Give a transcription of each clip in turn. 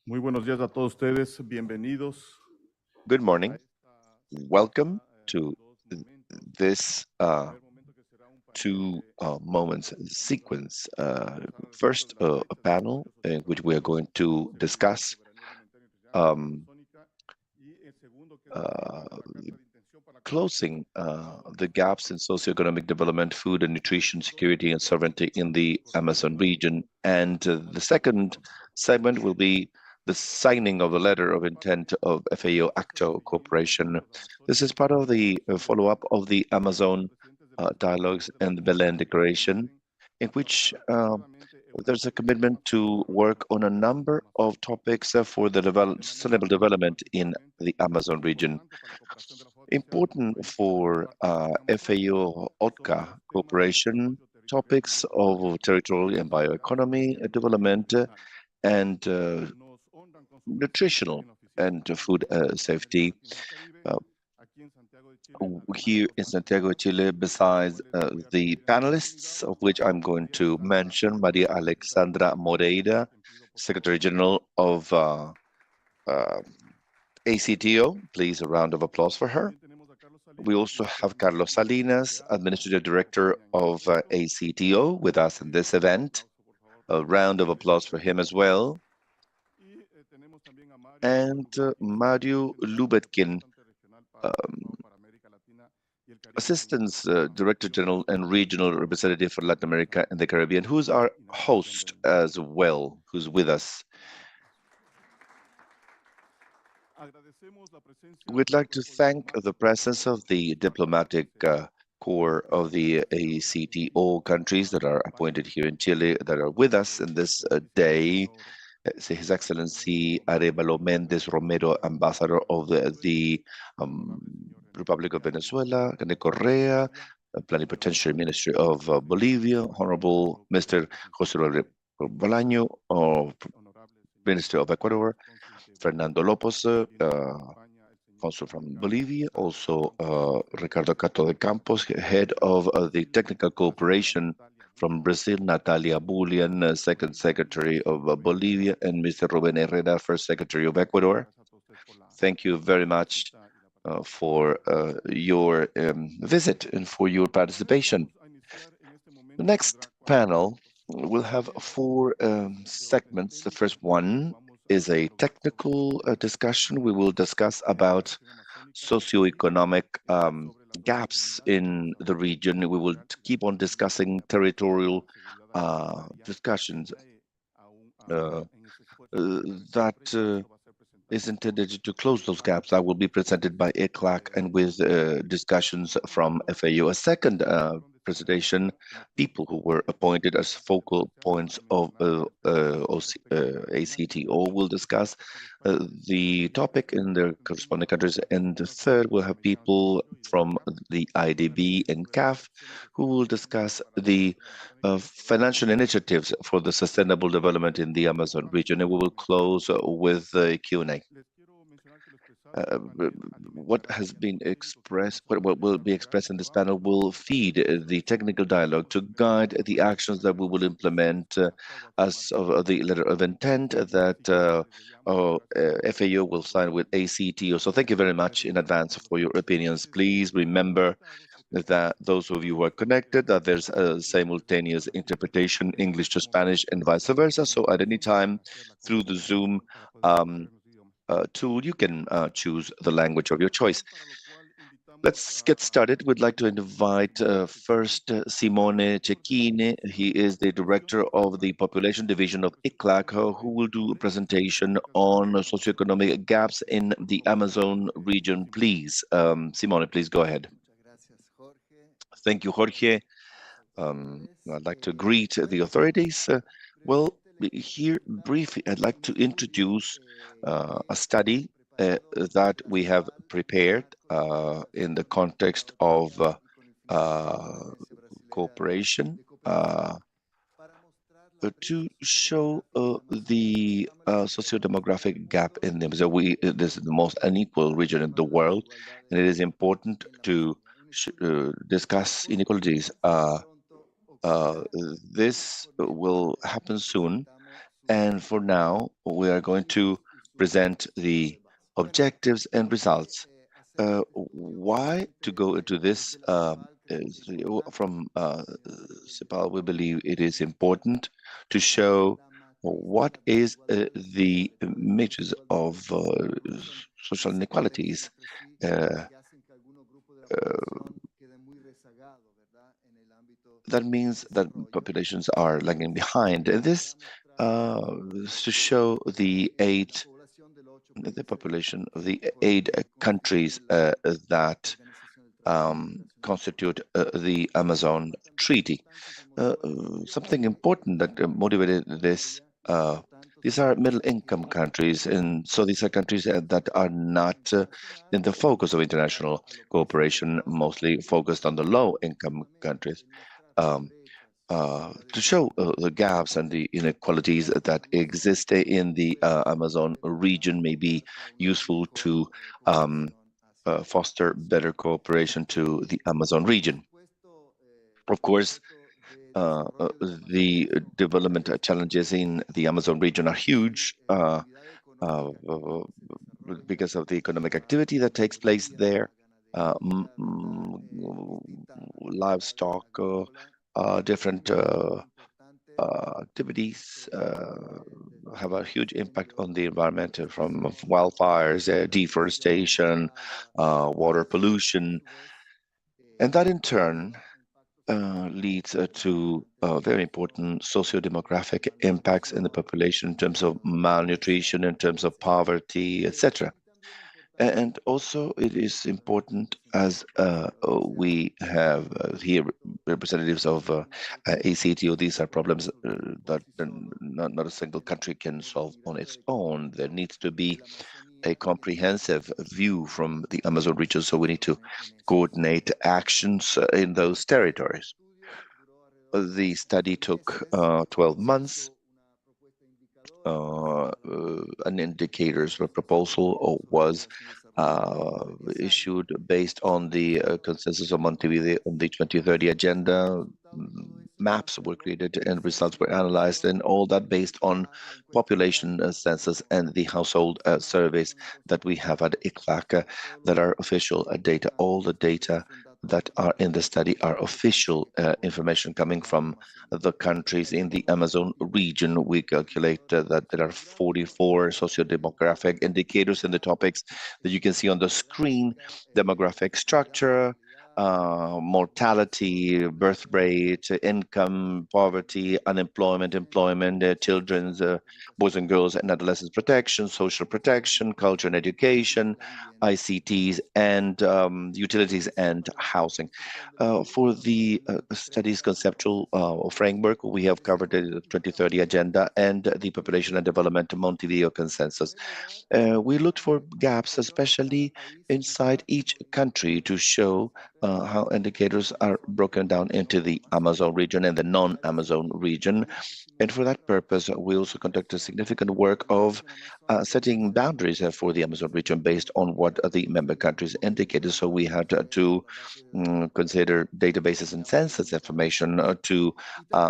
Muy buenos días a todos ustedes, bienvenidos. Good morning. Welcome to this two moments sequence. First, a panel in which we are going to discuss um, uh, closing the gaps in socioeconomic development, food and nutrition security and sovereignty in the Amazon region. And the second segment will be the signing of the letter of intent of FAO ACTO Corporation. This is part of the follow-up of the Amazon dialogues and the Belém Declaration, in which there's a commitment to work on a number of topics for the sustainable development in the Amazon region. Important for FAO OTCA cooperation, topics of territorial and bioeconomy development and nutritional and food safety. Uh, Here in Santiago de Chile, besides the panelists, of which I'm going to mention Maria Alexandra Moreira, Secretary General of uh, ACTO. Please, a round of applause for her. We also have Carlos Salinas, Administrative Director of ACTO, with us in this event. A round of applause for him as well. And Mario Lubetkin, Assistant Director General and Regional Representative for Latin America and the Caribbean, who's our host as well, who's with us. We'd like to thank the presence of the diplomatic corps of the ACTO countries that are appointed here in Chile that are with us in this day. His Excellency Arevalo Méndez Romero, Ambassador of the Republic of Venezuela, René Correa, Plenipotentiary Ministry of Bolivia, Honorable Mr. José Rodríguez Bolaño, Minister of Ecuador, Fernando Lopez, Consul from Bolivia, also Ricardo Cato de Campos, Head of the Technical Cooperation from Brazil, Natalia Bullian, Second Secretary of Bolivia, and Mr. Rubén Herrera, First Secretary of Ecuador. Thank you very much for your visit and for your participation. The next panel will have four segments. The first one is a technical discussion. We will discuss about socioeconomic gaps in the region. We will keep on discussing territorial discussions that is intended to close those gaps. That will be presented by ECLAC and with discussions from FAO. A second presentation, people who were appointed as focal points of ACTO will discuss the topic in their corresponding countries. And the third, we'll have people from the IDB and CAF who will discuss the financial initiatives for the sustainable development in the Amazon region. And we will close with the Q&A. What has been expressed, what will be expressed in this panel will feed the technical dialogue to guide the actions that we will implement as of the letter of intent that FAO will sign with ACTO. So thank you very much in advance for your opinions. Please remember that those of you who are connected, that there's a simultaneous interpretation, English to Spanish and vice versa. So at any time through the Zoom tool, you can choose the language of your choice. Let's get started. We'd like to invite first Simone Cecchini. He is the director of the Population Division of ICLAC, who will do a presentation on socioeconomic gaps in the Amazon region. Please, Simone, please go ahead. Thank you, Jorge. I'd like to greet the authorities. Well, here briefly, I'd like to introduce a study that we have prepared in the context of cooperation to show the socio-demographic gap in them. So this is the most unequal region in the world, and it is important to discuss inequalities. This will happen soon, And for now, we are going to present the objectives and results. Why to go into this? From CEPAL, we believe it is important to show what is the measures of social inequalities. Uh, that means that populations are lagging behind. And this is to show the population of the eight countries that constitute the Amazon Treaty. Something important that motivated this. These are middle-income countries, and so these are countries that are not in the focus of international cooperation, mostly focused on the low-income countries. Um, to show the gaps and the inequalities that exist in the Amazon region may be useful to um, foster better cooperation to the Amazon region. Of course, the development challenges in the Amazon region are huge uh, because of the economic activity that takes place there. Uh, Livestock, different activities have a huge impact on the environment from wildfires, deforestation, water pollution, and that in turn leads to very important socio-demographic impacts in the population in terms of malnutrition, in terms of poverty, etc. And also, it is important as we have here representatives of ACTO. These are problems that not a single country can solve on its own. There needs to be a comprehensive view from the Amazon region, so we need to coordinate actions in those territories. The study took 12 months. An indicators or proposal was issued based on the consensus of Montevideo on the 2030 agenda. Maps were created and results were analyzed, and all that based on population census and the household surveys that we have at ICFAC that are official data. All the data that are in the study are official information coming from the countries in the Amazon region. We calculate that there are 44 socio-demographic indicators in the topics that you can see on the screen: demographic structure, mortality, birth rate, income, poverty, unemployment, employment, children's, boys and girls and adolescents protection, social protection, culture and education, ICTs, and utilities and housing. For the study's conceptual framework, we have covered the 2030 agenda and the population and development Montevideo consensus. We looked for gaps, especially inside each country, to show how indicators are broken down into the Amazon region and the non-Amazon region. And for that purpose, we also conducted significant work of setting boundaries for the Amazon region based on what the member countries indicated. So we had to consider databases and census information to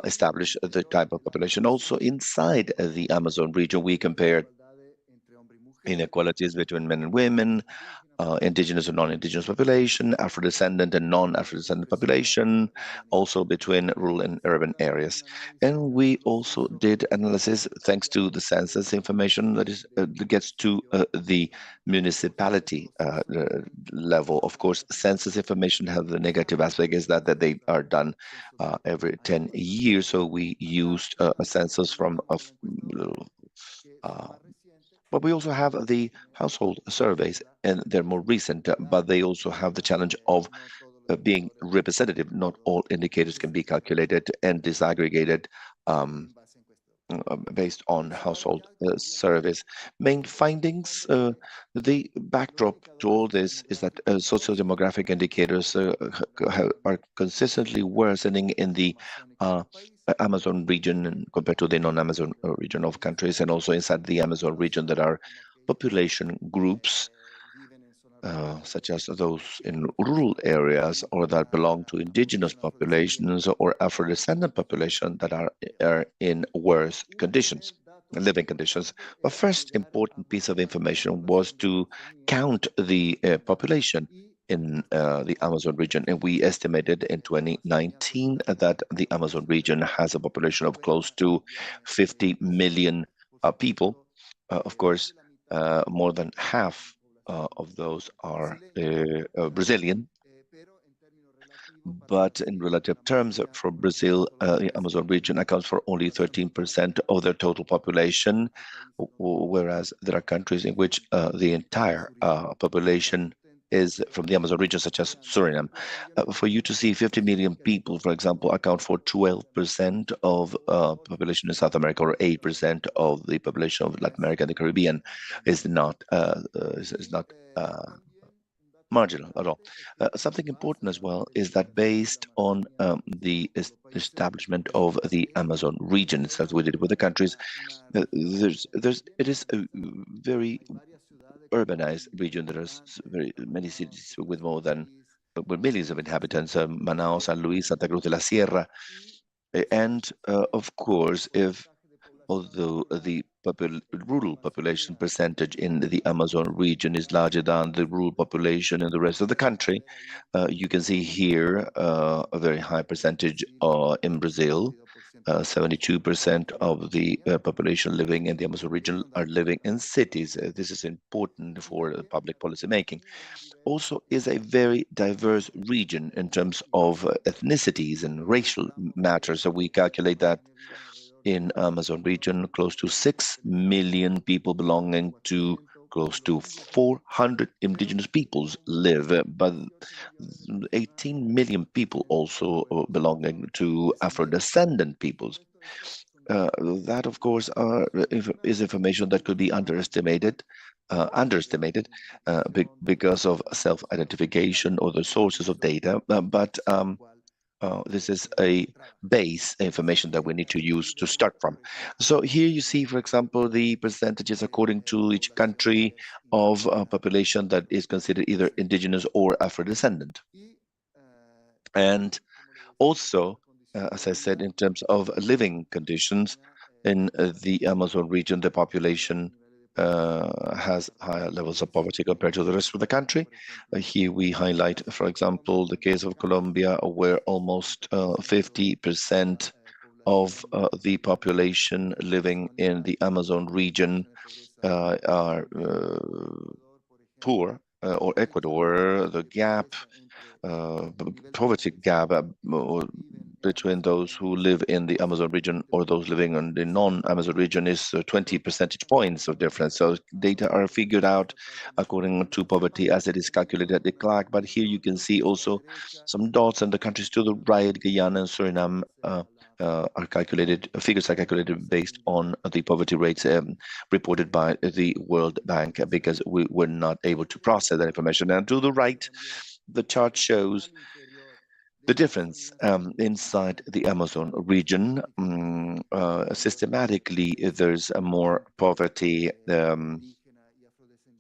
establish the type of population. Also, inside the Amazon region, we compared inequalities between men and women, indigenous and non-indigenous population, Afro-descendant and non-Afro-descendant population, also between rural and urban areas. And we also did analysis thanks to the census information that gets to the municipality level. Of course, census information have the negative aspect is that they are done every 10 years. So we used a census from uh, but we also have the household surveys, and they're more recent, but they also have the challenge of being representative. Not all indicators can be calculated and disaggregated based on household surveys. Main findings, the backdrop to all this is that socio-demographic indicators are consistently worsening in the Amazon region compared to the non-Amazon region of countries, and also inside the Amazon region there are population groups such as those in rural areas or that belong to indigenous populations or Afro-descendant population that are in worse conditions. living conditions. The first important piece of information was to count the population in the Amazon region, and we estimated in 2019 that the Amazon region has a population of close to 50 million people. Of course, more than half of those are Brazilian, but in relative terms, for Brazil, the Amazon region accounts for only 13% of their total population, whereas there are countries in which the entire population is from the Amazon region, such as Suriname. For you to see 50 million people, for example, account for 12% of population in South America or 8% of the population of Latin America and the Caribbean is not marginal at all. Something important as well is that based on the establishment of the Amazon region, as we did with the countries, it is a very urbanized region. There are very many cities with millions of inhabitants, Manaus, San Luis, Santa Cruz de la Sierra, and of course, if although the rural population percentage in the Amazon region is larger than the rural population in the rest of the country, you can see here a very high percentage in Brazil. 72% of the population living in the Amazon region are living in cities. This is important for public policy making. Also is a very diverse region in terms of ethnicities and racial matters. So we calculate that in Amazon region, close to 6 million people belonging to close to 400 indigenous peoples live, but 18 million people also belonging to Afro-descendant peoples. That, of course, is information that could be underestimated because of self-identification or the sources of data, but this is a base information that we need to use to start from. So here you see, for example, the percentages according to each country of population that is considered either indigenous or Afro-descendant. And also, as I said, in terms of living conditions in the Amazon region, the population has higher levels of poverty compared to the rest of the country. Here we highlight, for example, the case of Colombia, where almost 50% of the population living in the Amazon region are poor, or Ecuador, the gap, poverty gap between those who live in the Amazon region or those living in the non-Amazon region is 20 percentage points of difference. So data are figured out according to poverty as it is calculated at the CLAC. But here you can see also some dots, and the countries to the right, Guyana and Suriname, are calculated, figures are calculated based on the poverty rates reported by the World Bank, because we were not able to process that information. And to the right, the chart shows the difference inside the Amazon region. Systematically, there's more poverty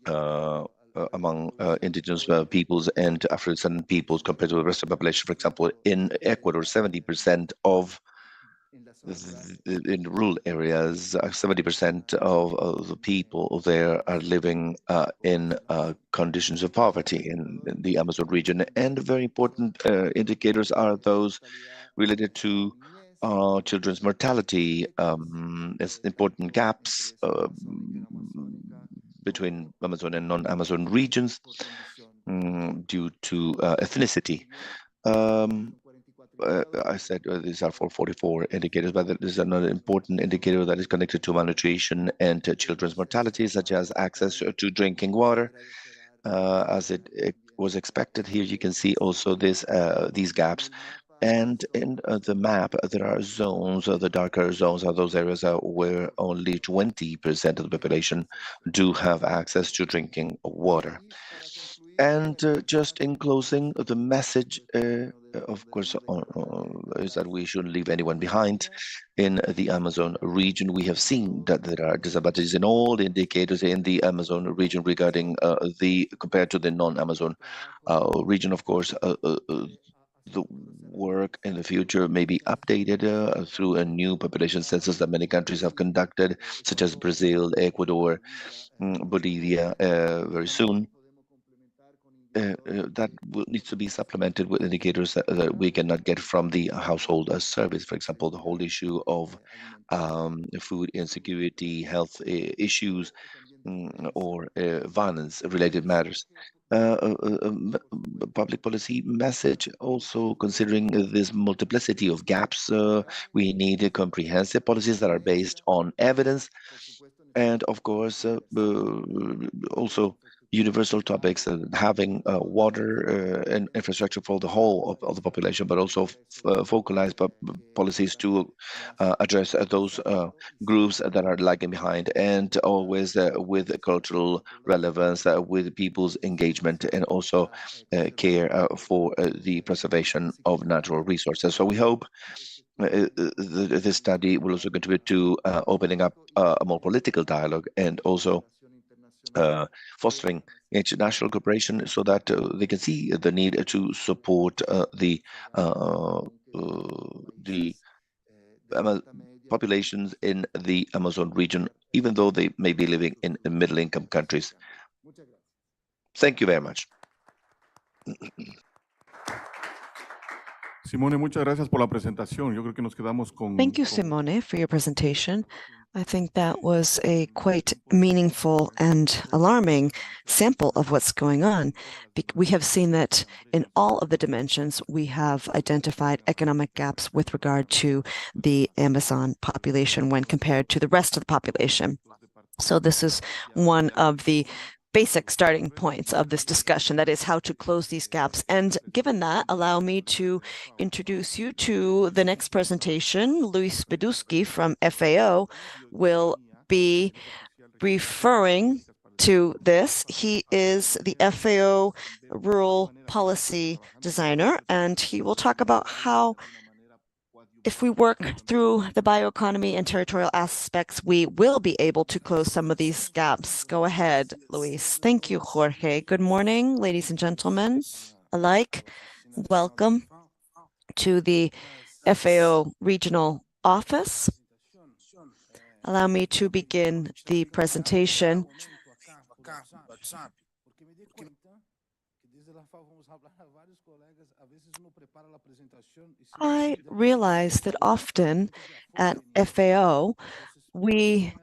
among indigenous peoples and Afro-descendant peoples compared to the rest of the population. For example, in Ecuador, 70% of in rural areas, 70% of the people there are living in conditions of poverty in the Amazon region. And very important indicators are those related to children's mortality, as important gaps between Amazon and non-Amazon regions due to ethnicity. I said these are for 44 indicators, but there is another important indicator that is connected to malnutrition and children's mortality, such as access to drinking water. As it was expected, here you can see also these gaps. And in the map, there are zones. The darker zones are those areas where only 20% of the population do have access to drinking water. And just in closing, the message, of course, is that we shouldn't leave anyone behind. In the Amazon region, we have seen that there are disadvantages in all the indicators in the Amazon region regarding compared to the non-Amazon region. Of course, the work in the future may be updated through a new population census that many countries have conducted, such as Brazil, Ecuador, Bolivia, very soon. That will needs to be supplemented with indicators that we cannot get from the household surveys. For example, the whole issue of food insecurity, health issues, or violence-related matters. Public policy message also considering this multiplicity of gaps. We need comprehensive policies that are based on evidence and of course also universal topics having water and infrastructure for the whole of the population, but also focalized policies to address those groups that are lagging behind, and always with cultural relevance, with people's engagement, and also care for the preservation of natural resources. So we hope this study will also contribute to opening up a more political dialogue and also fostering international cooperation so that they can see the need to support uh, the populations in the Amazon region, even though they may be living in middle-income countries. Thank you very much. Simone, muchas gracias por la presentación. Yo creo que nos quedamos con... Thank you, Simone, for your presentation. I think that was a quite meaningful and alarming sample of what's going on. We have seen that in all of the dimensions, we have identified economic gaps with regard to the Amazon population when compared to the rest of the population. So this is one of the basic starting points of this discussion, that is how to close these gaps. And given that, allow me to introduce you to the next presentation. Luis Beduski from FAO will be referring to this. He is the FAO Rural Policy Designer, and he will talk about how if we work through the bioeconomy and territorial aspects, we will be able to close some of these gaps. Go ahead, Luis. Thank you, Jorge. Good morning, ladies and gentlemen alike. Welcome to the FAO Regional Office. Allow me to begin the presentation. I realize that often at FAO, we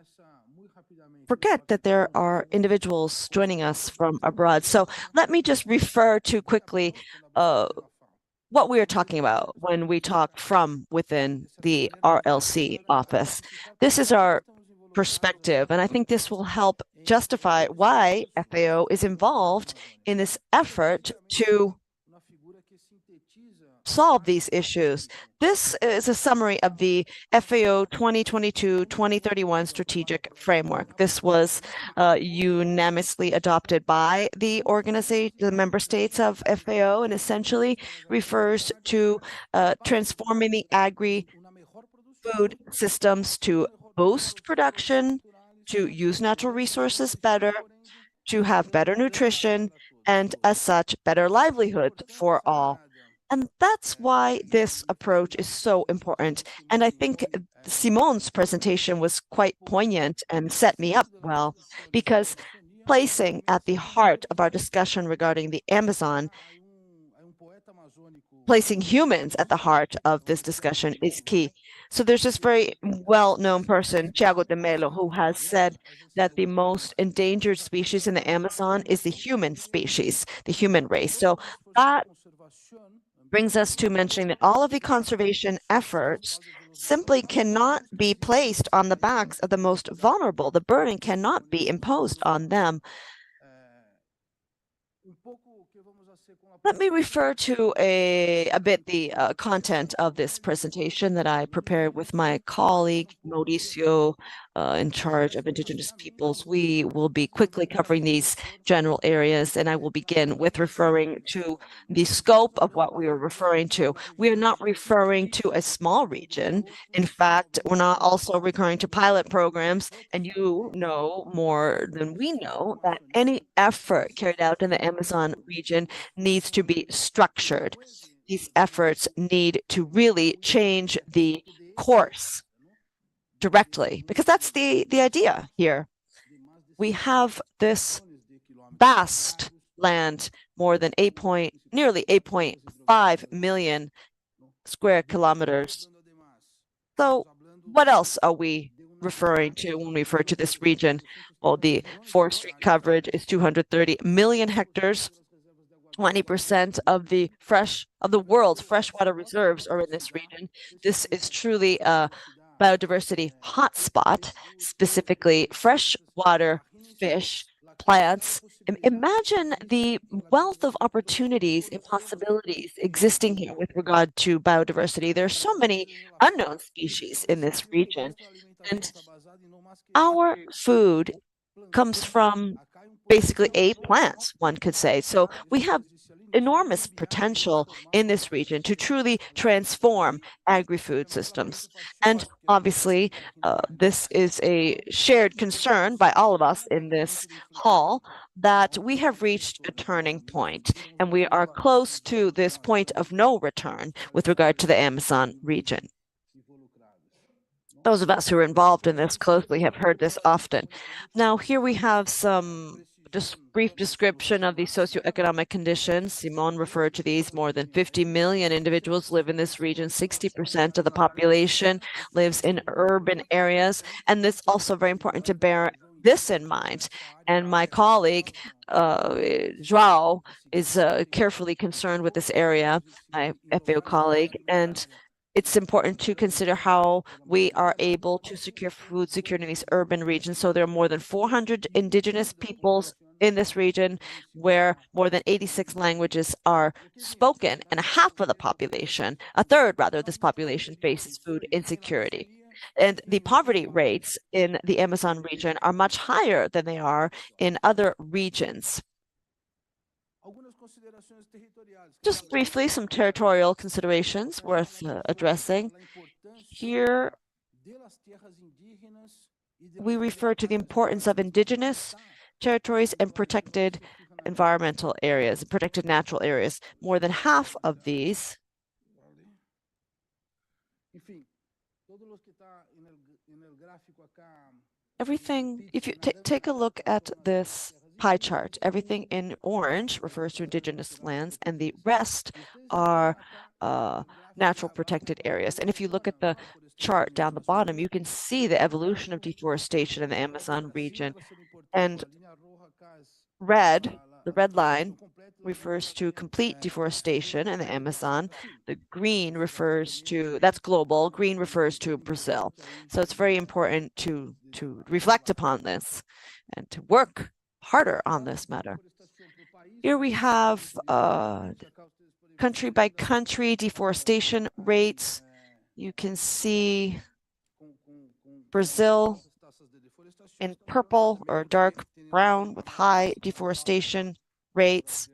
forget that there are individuals joining us from abroad. So let me just refer to quickly what we are talking about when we talk from within the RLC office. This is our perspective, and I think this will help justify why FAO is involved in this effort to solve these issues. This is a summary of the FAO 2022-2031 strategic framework. This was unanimously adopted by the organization, the member states of FAO, and essentially refers to transforming the agri-food systems to boost production, to use natural resources better, to have better nutrition, and as such, better livelihood for all. And that's why this approach is so important. And I think Simone's presentation was quite poignant and set me up well, because placing at the heart of our discussion regarding the Amazon, placing humans at the heart of this discussion is key. So there's this very well-known person, Thiago de Mello, who has said that the most endangered species in the Amazon is the human species, the human race. So that brings us to mentioning that all of the conservation efforts simply cannot be placed on the backs of the most vulnerable. The burden cannot be imposed on them. Let me refer to a bit the content of this presentation that I prepared with my colleague, Mauricio, in charge of Indigenous Peoples. We will be quickly covering these general areas, and I will begin with referring to the scope of what we are referring to. We are not referring to a small region. In fact, we're not also referring to pilot programs, and you know more than we know that any effort carried out in the Amazon region needs to be structured. these efforts need to really change the course directly, because that's the idea here. We have this vast land, more than nearly 8.5 million square kilometers. So what else are we referring to when we refer to this region? Well, the forestry coverage is 230 million hectares. 20% of the world's freshwater reserves are in this region. This is truly a biodiversity hotspot, specifically freshwater fish, plants. Imagine the wealth of opportunities and possibilities existing here with regard to biodiversity. There are so many unknown species in this region, and our food comes from basically a plant, one could say. So we have enormous potential in this region to truly transform agri-food systems. And obviously, this is a shared concern by all of us in this hall that we have reached a turning point, and we are close to this point of no return with regard to the Amazon region. Those of us who are involved in this closely have heard this often. Now, here we have some just brief description of the socioeconomic conditions. Simon referred to these. More than 50 million individuals live in this region. 60% of the population lives in urban areas. And it's also very important to bear this in mind. And my colleague, João, is carefully concerned with this area, my FAO colleague. And it's important to consider how we are able to secure food security in these urban regions. So there are more than 400 indigenous peoples in this region where more than 86 languages are spoken, and a third rather, this population faces food insecurity. And the poverty rates in the Amazon region are much higher than they are in other regions. Just briefly, some territorial considerations worth addressing. Here, we refer to the importance of indigenous territories and protected environmental areas, protected natural areas. More than half of these everything, if you take a look at this pie chart, everything in orange refers to indigenous lands, and the rest are natural protected areas. And if you look at the chart down the bottom, you can see the evolution of deforestation in the Amazon region. And the red line refers to complete deforestation in the Amazon. The green refers to, that's global, green refers to Brazil. So it's very important to reflect upon this and to work harder on this matter. Here we have country by country deforestation rates. You can see Brazil in purple or dark brown with high deforestation rates,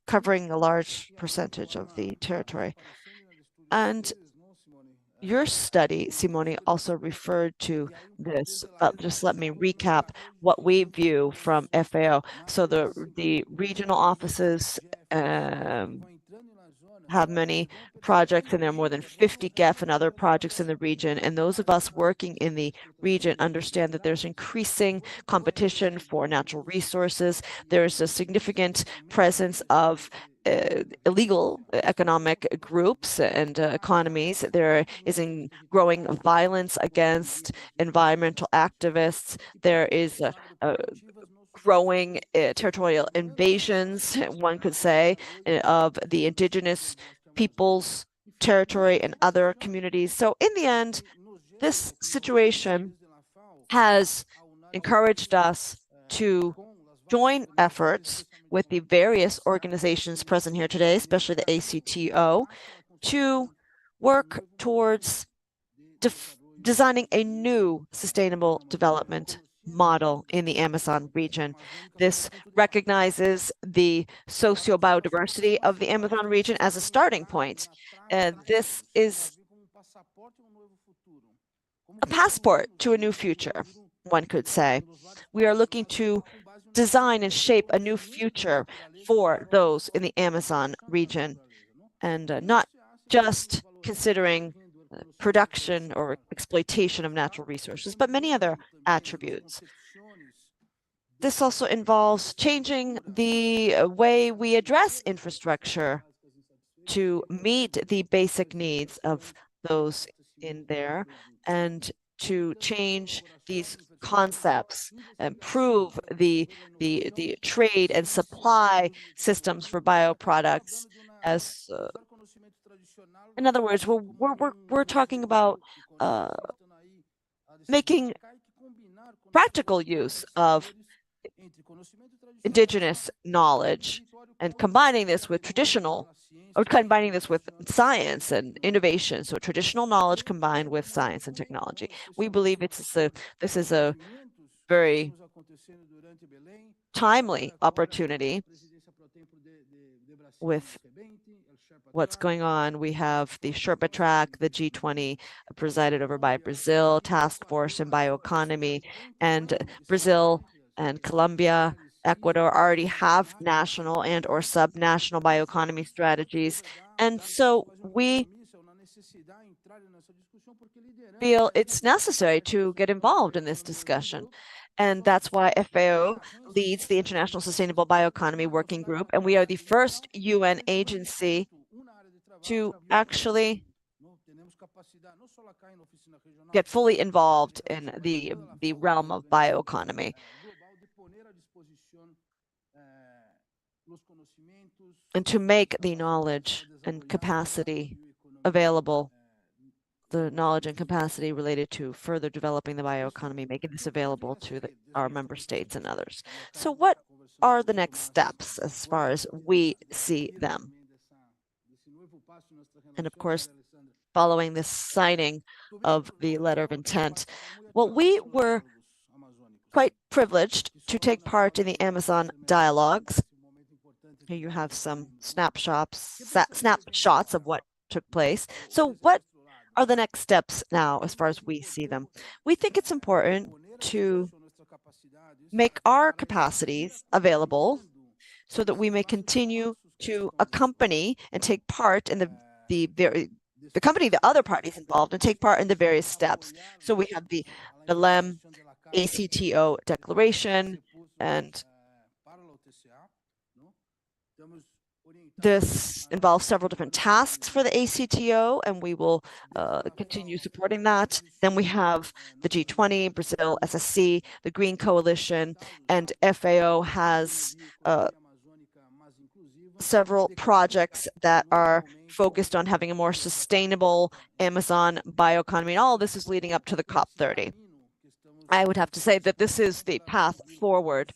covering a large percentage of the territory. And your study, Simone, also referred to this. Just let me recap what we view from FAO. So the regional offices have many projects, and there are more than 50 GEF and other projects in the region. And those of us working in the region understand that there's increasing competition for natural resources. There's a significant presence of illegal economic groups and economies. There is growing violence against environmental activists. There is a growing territorial invasions, one could say, of the indigenous peoples' territory and other communities. So in the end, this situation has encouraged us to join efforts with the various organizations present here today, especially the ACTO, to work towards designing a new sustainable development model in the Amazon region. This recognizes the socio-biodiversity of the Amazon region as a starting point. This is a passport to a new future, one could say. We are looking to design and shape a new future for those in the Amazon region, and not just considering production or exploitation of natural resources, but many other attributes. This also involves changing the way we address infrastructure to meet the basic needs of those in there and to change these concepts, improve the trade and supply systems for bioproducts. As in other words, we're talking about making practical use of indigenous knowledge and combining this with science and innovation. So traditional knowledge combined with science and technology. We believe this is a very timely opportunity with what's going on. We have the Sherpa track, the G20 presided over by Brazil, task force in bioeconomy, and Brazil and Colombia, Ecuador already have national and or subnational bioeconomy strategies. And so we feel it's necessary to get involved in this discussion. And that's why FAO leads the International Sustainable Bioeconomy Working Group, and we are the first UN agency to actually get fully involved in the realm of bioeconomy and to make the knowledge and capacity available, the knowledge and capacity related to further developing the bioeconomy, making this available to our member states and others. So what are the next steps as far as we see them? And of course, following this signing of the letter of intent, well, we were quite privileged to take part in the Amazon dialogues. Here you have some snapshots of what took place. So what are the next steps now as far as we see them? We think it's important to make our capacities available so that we may continue to accompany and take part in accompany the other parties involved and take part in the various steps. So we have the Belém ACTO declaration, and this involves several different tasks for the ACTO, and we will continue supporting that. Then we have the G20, Brazil, SSC, the Green Coalition, and FAO has several projects that are focused on having a more sustainable Amazon bioeconomy. And all of this is leading up to the COP30. I would have to say that this is the path forward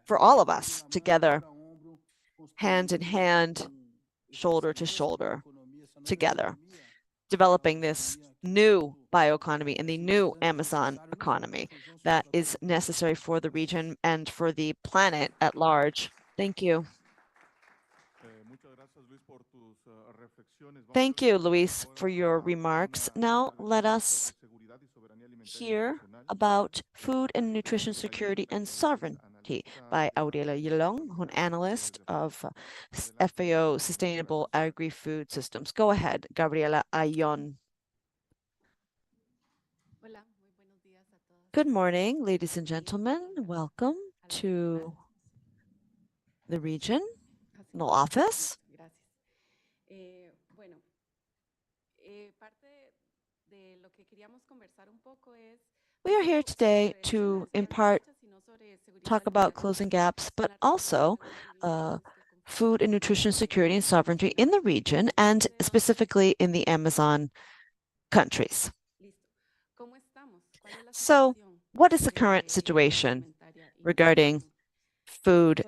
for all of us together, hand in hand, shoulder to shoulder, together, developing this new bioeconomy and the new Amazon economy that is necessary for the region and for the planet at large. Thank you. Thank you, Luis, for your remarks. Now let us hear about food and nutrition security and sovereignty by Aurela Yelong, an analyst of FAO Sustainable Agri-Food Systems. Go ahead, Gabriela Ayon. Good morning, ladies and gentlemen. Welcome to the regional office. We are here today to, in part, talk about closing gaps, but also food and nutrition security and sovereignty in the region and specifically in the Amazon countries. So, what is the current situation regarding food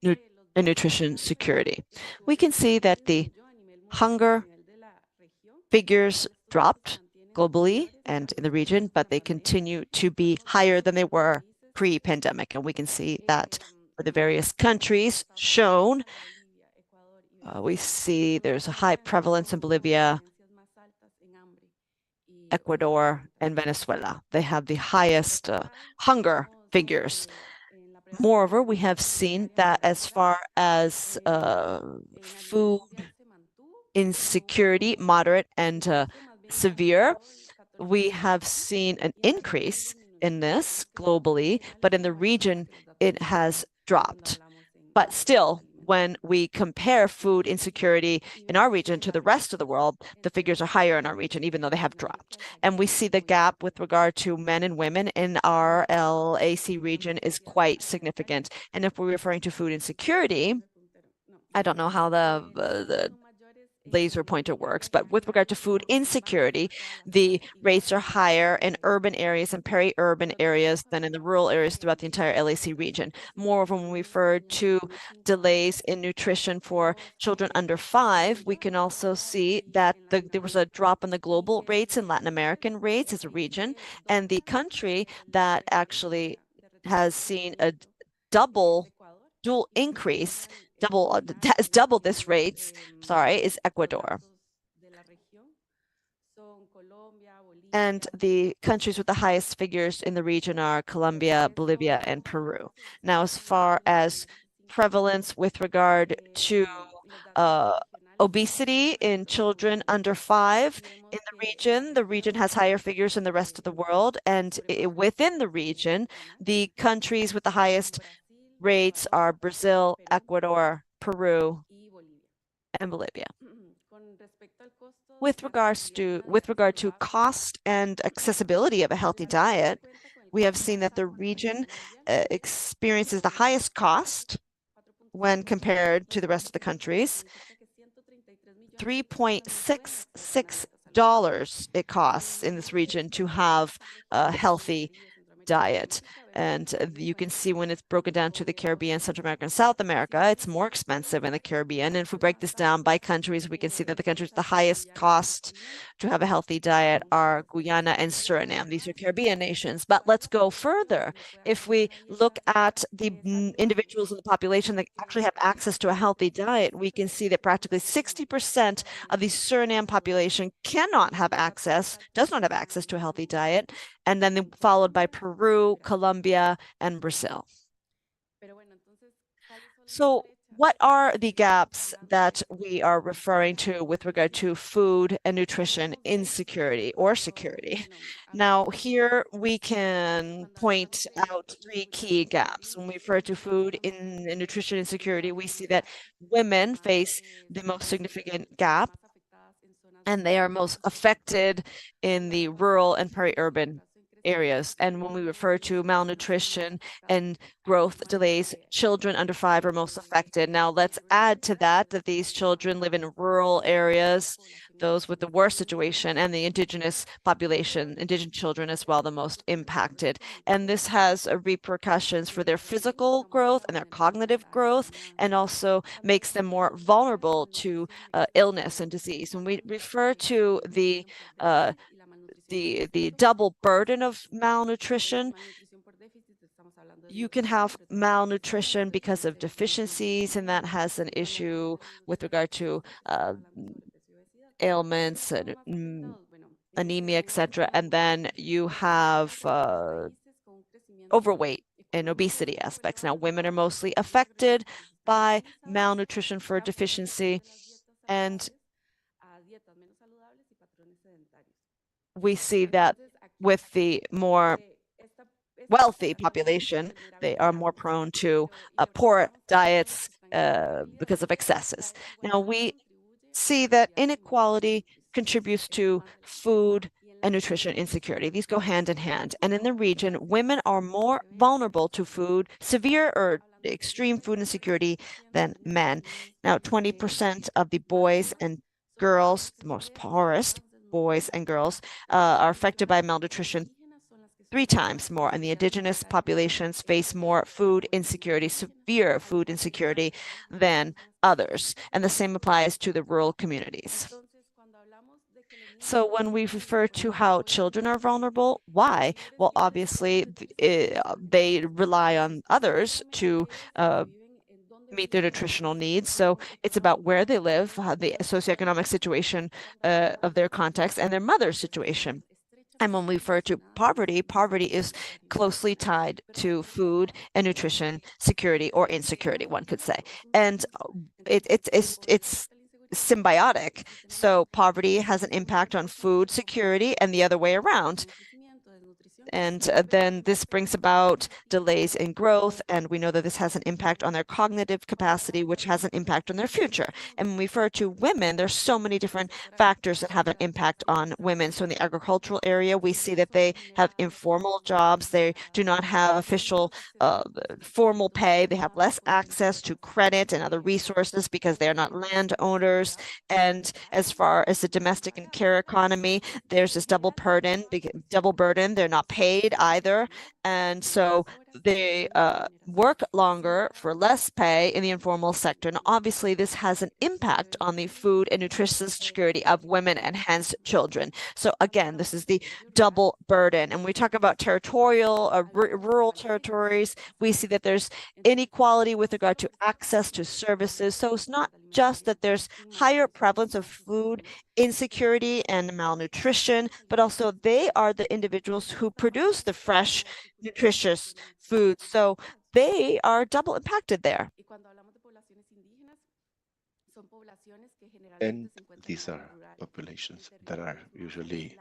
and nutrition security? We can see that the hunger figures dropped globally and in the region, but they continue to be higher than they were pre-pandemic. And we can see that for the various countries shown, we see there's a high prevalence in Bolivia, Ecuador, and Venezuela. They have the highest hunger figures. Moreover, we have seen that as far as food insecurity, moderate and severe, we have seen an increase in this globally, but in the region, it has dropped. But still, when we compare food insecurity in our region to the rest of the world, the figures are higher in our region, even though they have dropped. And we see the gap with regard to men and women in our LAC region is quite significant. And if we're referring to food insecurity, I don't know how the laser pointer works, but with regard to food insecurity, the rates are higher in urban areas and peri-urban areas than in the rural areas throughout the entire LAC region. Moreover, when we refer to delays in nutrition for children under 5, we can also see that there was a drop in the global rates and Latin American rates as a region, and the country that actually has seen a dual increase, has doubled this rates, sorry, is Ecuador. And the countries with the highest figures in the region are Colombia, Bolivia, and Peru. Now, as far as prevalence with regard to obesity in children under 5 in the region has higher figures than the rest of the world. And within the region, the countries with the highest rates are Brazil, Ecuador, Peru, and Bolivia. With regard to cost and accessibility of a healthy diet, we have seen that the region experiences the highest cost when compared to the rest of the countries. $3.66 it costs in this region to have a healthy diet. And you can see when it's broken down to the Caribbean, Central America, and South America, it's more expensive in the Caribbean. And if we break this down by countries, we can see that the countries with the highest cost to have a healthy diet are Guyana and Suriname. These are Caribbean nations. But let's go further. If we look at the individuals in the population that actually have access to a healthy diet, we can see that practically 60% of the Suriname population does not have access to a healthy diet, and then followed by Peru, Colombia, and Brazil. So what are the gaps that we are referring to with regard to food and nutrition insecurity or security? Now, here we can point out 3 key gaps. When we refer to food and nutrition insecurity, we see that women face the most significant gap, and they are most affected in the rural and peri-urban areas. And when we refer to malnutrition and growth delays, children under 5 are most affected. Now, let's add to that these children live in rural areas, those with the worst situation, and the indigenous population, indigenous children as well, the most impacted. And this has repercussions for their physical growth and their cognitive growth, and also makes them more vulnerable to illness and disease. When we refer to the double burden of malnutrition, you can have malnutrition because of deficiencies, and that has an issue with regard to ailments and anemia, etc. And then you have overweight and obesity aspects. Now, women are mostly affected by malnutrition for deficiency, and we see that with the more wealthy population, they are more prone to poor diets because of excesses. Now, we see that inequality contributes to food and nutrition insecurity. These go hand in hand. And in the region, women are more vulnerable to severe or extreme food insecurity than men. Now, 20% of the boys and girls, the most poorest boys and girls, are affected by malnutrition 3 times more, and the indigenous populations face more food insecurity, severe food insecurity than others. And the same applies to the rural communities. So when we refer to how children are vulnerable, why? Well, obviously, they rely on others to meet their nutritional needs. So it's about where they live, the socioeconomic situation of their context, and their mother's situation. And when we refer to poverty, poverty is closely tied to food and nutrition security or insecurity, one could say. And it's symbiotic. So poverty has an impact on food security and the other way around. And then this brings about delays in growth. And we know that this has an impact on their cognitive capacity, which has an impact on their future. And when we refer to women, there's so many different factors that have an impact on women. So in the agricultural area, we see that they have informal jobs. They do not have official formal pay. They have less access to credit and other resources because they are not landowners. And as far as the domestic and care economy, there's this double burden. They're not paid either. And so they work longer for less pay in the informal sector. And obviously, this has an impact on the food and nutrition security of women and hence children. So again, this is the double burden. And when we talk about territorial, rural territories, we see that there's inequality with regard to access to services. So it's not just that there's higher prevalence of food insecurity and malnutrition, but also they are the individuals who produce the fresh, nutritious food. So they are double impacted there. And these are populations that are usually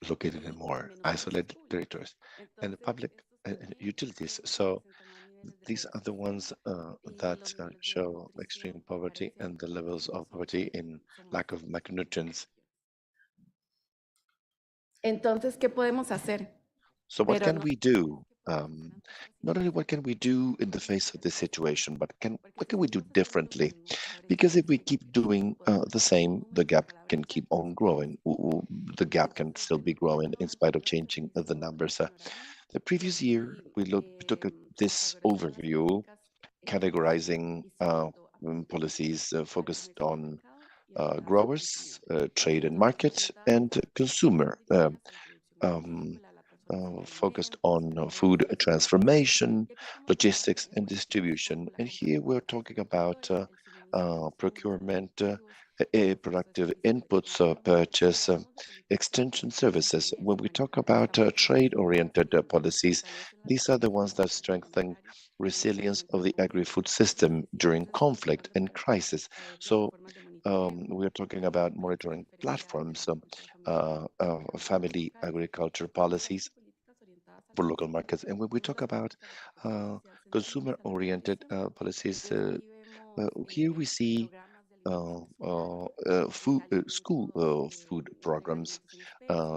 located in more isolated territories and the public utilities. So these are the ones that show extreme poverty and the levels of poverty in lack of macronutrients. Entonces, ¿qué podemos hacer? So what Pero can we do? Not only what can we do in the face of this situation, but what can we do differently? Because if we keep doing the same, the gap can keep on growing. The gap can still be growing in spite of changing the numbers. The previous year, we took this overview, categorizing policies focused on growers, trade and market, and consumer. Focused on food transformation, logistics, and distribution. And here we're talking about procurement, productive inputs, purchase, extension services. When we talk about trade-oriented policies, these are the ones that strengthen resilience of the agri-food system during conflict and crisis. So we're talking about monitoring platforms, family agriculture policies for local markets. And when we talk about consumer-oriented policies, here we see school food programs,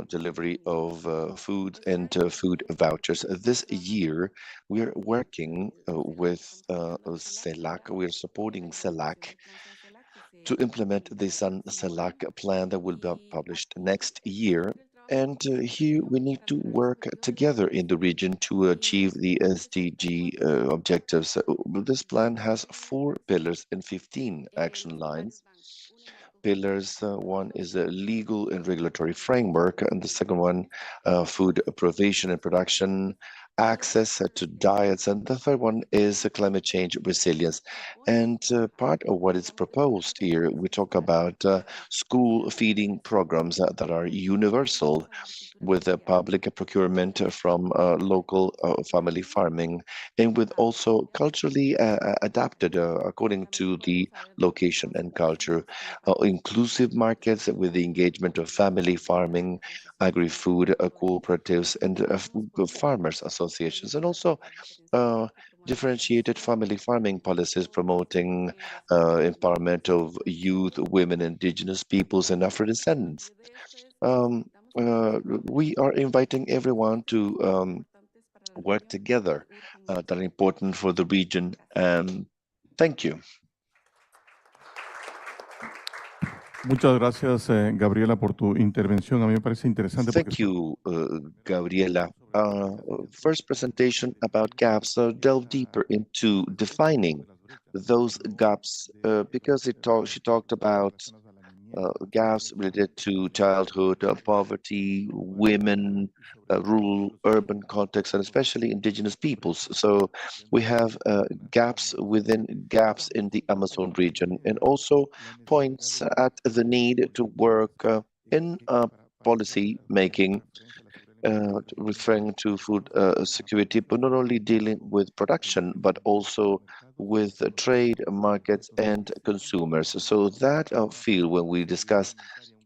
delivery of food and food vouchers. This year, we're working with CELAC. We're supporting CELAC to implement the San CELAC plan that will be published next year. And here we need to work together in the region to achieve the SDG objectives. This plan has 4 pillars and 15 action lines. Pillars, one is a legal and regulatory framework, and the second one, food provision and production, access to diets, and the third one is climate change resilience. And part of what is proposed here, we talk about school feeding programs that are universal with public procurement from local family farming and with also culturally adapted according to the location and culture, inclusive markets with the engagement of family farming, agri-food cooperatives, and farmers associations, and also differentiated family farming policies promoting empowerment of youth, women, indigenous peoples, and Afro-descendants. We are inviting everyone to work together that are important for the region. Thank you. Muchas gracias, Gabriela, por tu intervención. A mí me parece interesante. Thank you, Gabriela. First presentation about gaps, delve deeper into defining those gaps because she talked about gaps related to childhood, poverty, women, rural, urban context, and especially indigenous peoples. So we have gaps within gaps in the Amazon region, and also points at the need to work in policy making referring to food security, but not only dealing with production, but also with trade, markets, and consumers. So that field, when we discuss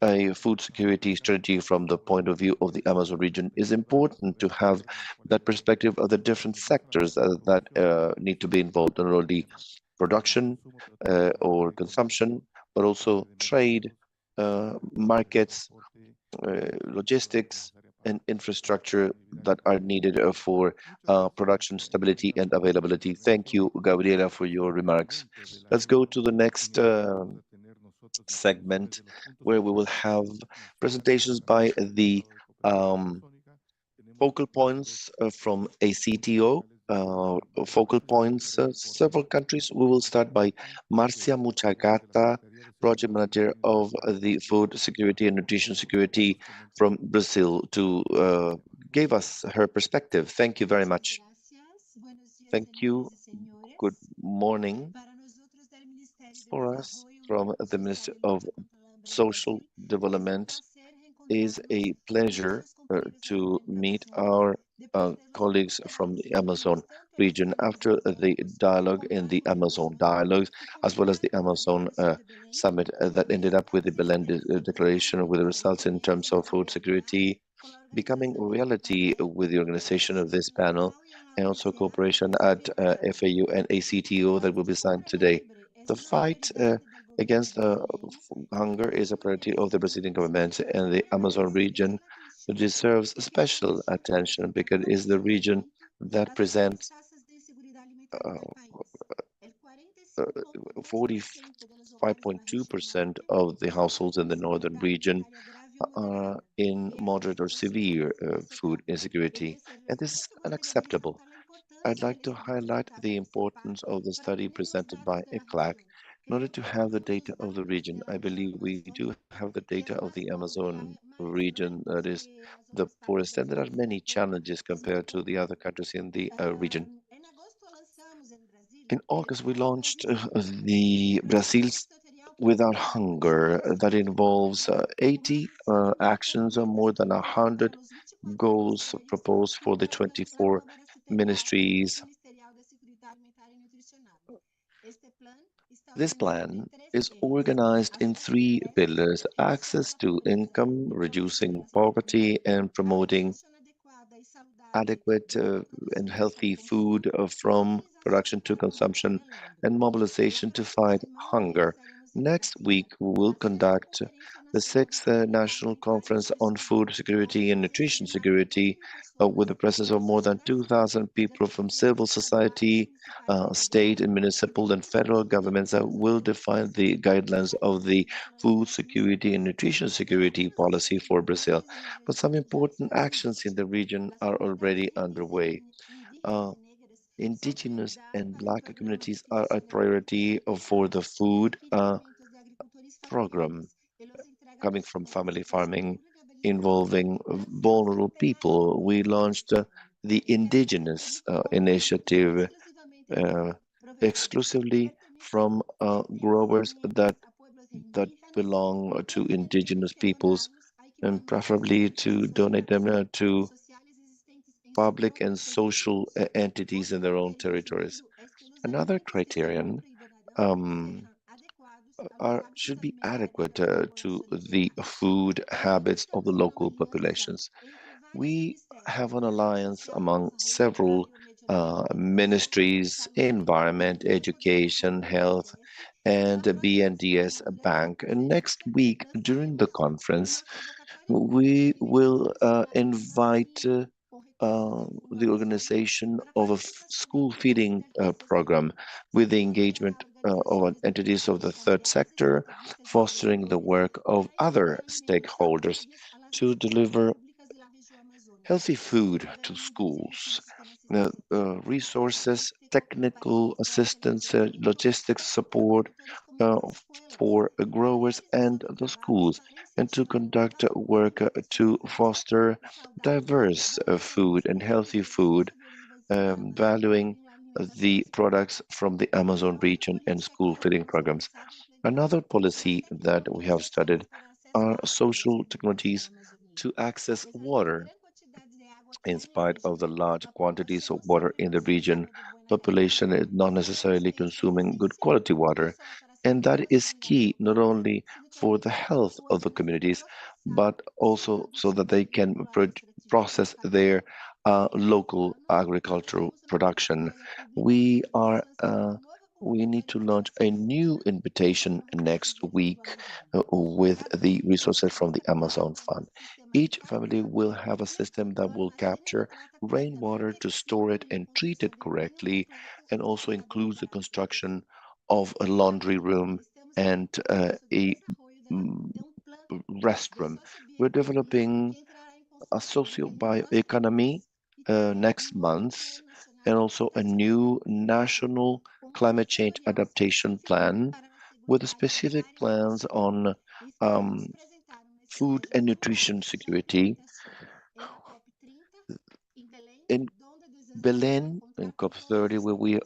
a food security strategy from the point of view of the Amazon region, is important to have that perspective of the different sectors that need to be involved, not only production or consumption, but also trade, markets, logistics, and infrastructure that are needed for production stability and availability. Thank you, Gabriela, for your remarks. Let's go to the next segment where we will have presentations by the focal points from ACTO, focal points, several countries. We will start by Marcia Muchagata, project manager of the food security and nutrition security from Brazil, to give us her perspective. Thank you very much. Thank you. Good morning. For us, from the Ministry of Social Development, is a pleasure to meet our colleagues from the Amazon region after the dialogue in the Amazon dialogues, as well as the Amazon summit that ended up with the Belém declaration with the results in terms of food security becoming a reality with the organization of this panel, and also cooperation at FAU and ACTO that will be signed today. The fight against hunger is a priority of the Brazilian government, and the Amazon region deserves special attention because it is the region that presents 45.2% of the households in the northern region are in moderate or severe food insecurity, and this is unacceptable. I'd like to highlight the importance of the study presented by ECLAC in order to have the data of the region. I believe we do have the data of the Amazon region that is the poorest, and there are many challenges compared to the other countries in the region. In August, we launched the Brazil's Without Hunger that involves 80 actions and more than 100 goals proposed for the 24 ministries. This plan is organized in three pillars: access to income, reducing poverty, and promoting adequate and healthy food from production to consumption, and mobilization to fight hunger. Next week, we will conduct the sixth National Conference on Food Security and Nutrition Security with the presence of more than 2,000 people from civil society, state and municipal and federal governments that will define the guidelines of the food security and nutrition security policy for Brazil. But some important actions in the region are already underway. Indigenous and Black communities are a priority for the food program coming from family farming involving vulnerable people. We launched the Indigenous initiative exclusively from growers that belong to indigenous peoples, and preferably to donate them to public and social entities in their own territories. Another criterion should be adequate to the food habits of the local populations. We have an alliance among several ministries: environment, education, health, and the BNDES Bank. And next week, during the conference, we will invite the organization of a school feeding program with the engagement of entities of the third sector, fostering the work of other stakeholders to deliver healthy food to schools, resources, technical assistance, logistics support for growers and the schools, and to conduct work to foster diverse food and healthy food, valuing the products from the Amazon region and school feeding programs. Another policy that we have studied are social technologies to access water. In spite of the large quantities of water in the region, population is not necessarily consuming good quality water. And that is key not only for the health of the communities, but also so that they can process their local agricultural production. We are we need to launch a new invitation next week with the resources from the Amazon Fund. Each family will have a system that will capture rainwater to store it and treat it correctly, and also includes the construction of a laundry room and a mm, restroom. We're developing a socio-bioeconomy next month, and also a new national climate change adaptation plan with specific plans on food and nutrition security. In Berlin, in COP30, where we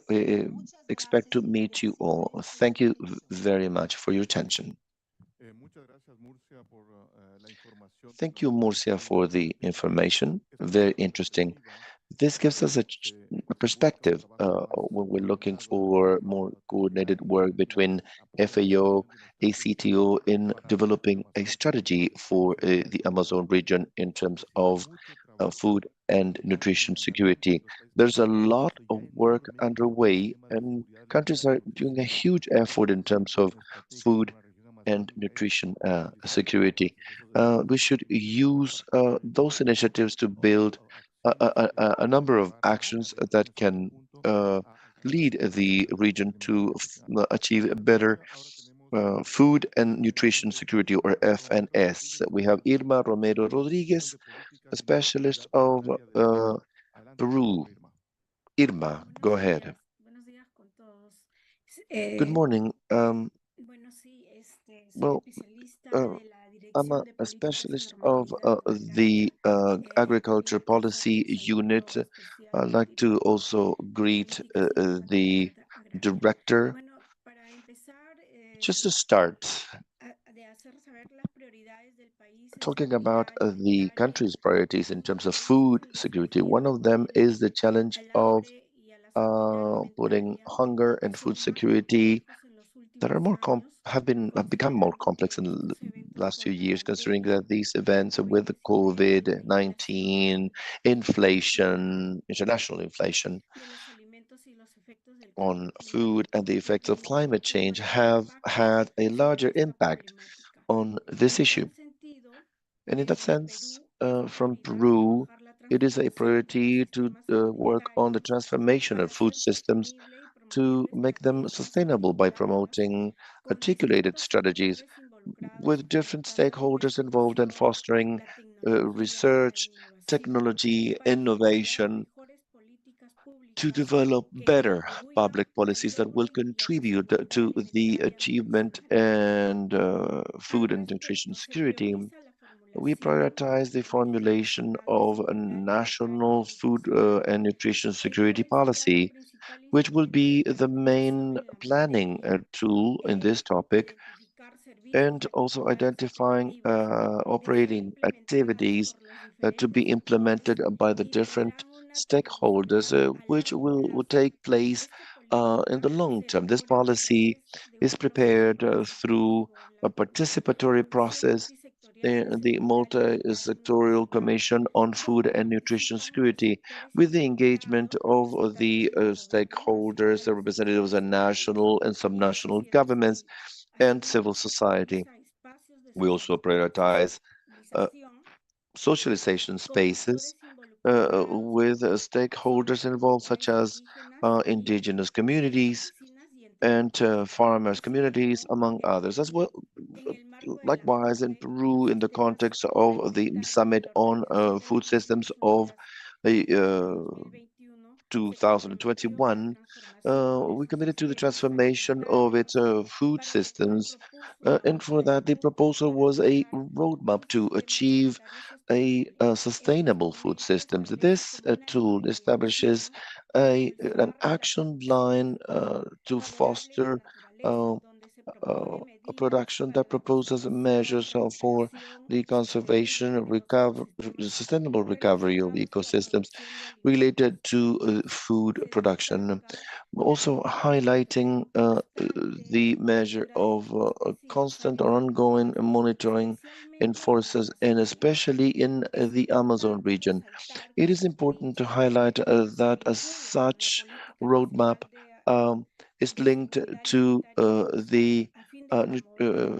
expect to meet you all. Thank you very much for your attention. Thank you, Murcia, for the information. Very interesting. This gives us a perspective when we're looking for more coordinated work between FAO, ACTO in developing a strategy for the Amazon region in terms of food and nutrition security. There's a lot of work underway, and countries are doing a huge effort in terms of food and nutrition security. We should use those initiatives to build a number of actions that can lead the region to achieve a better food and nutrition security, or FNS. We have Irma Romero Rodriguez, a specialist of Peru. Irma, go ahead. Good morning. Well, I'm a specialist of the Agriculture Policy Unit. I'd like to also greet the director. Just to start, talking about the country's priorities in terms of food security, one of them is the challenge of putting hunger and food security that are have become more complex in the last few years, considering that these events with the COVID-19, inflation, international inflation on food, and the effects of climate change have had a larger impact on this issue. And in that sense, from Peru, it is a priority to work on the transformation of food systems to make them sustainable by promoting articulated strategies with different stakeholders involved in fostering research, technology, innovation to develop better public policies that will contribute to the achievement and food and nutrition security. We prioritize the formulation of a national food and nutrition security policy, which will be the main planning tool in this topic, and also identifying operating activities to be implemented by the different stakeholders, which will take place in the long term. This policy is prepared through a participatory process, the Multi-Sectorial Commission on Food and Nutrition Security, with the engagement of the stakeholders, the representatives of national and subnational governments, and civil society. We also prioritize socialization spaces with stakeholders involved, such as indigenous communities and farmers communities, among others, as well. Likewise, in Peru, in the context of the summit on food systems of the 2021, we committed to the transformation of its food systems. And for that, the proposal was a roadmap to achieve a sustainable food systems. This tool establishes an action line to foster production that proposes measures for the conservation, sustainable recovery of ecosystems related to food production. Also highlighting the measure of constant or ongoing monitoring in forests, and especially in the Amazon region. It is important to highlight that as such roadmap is linked to the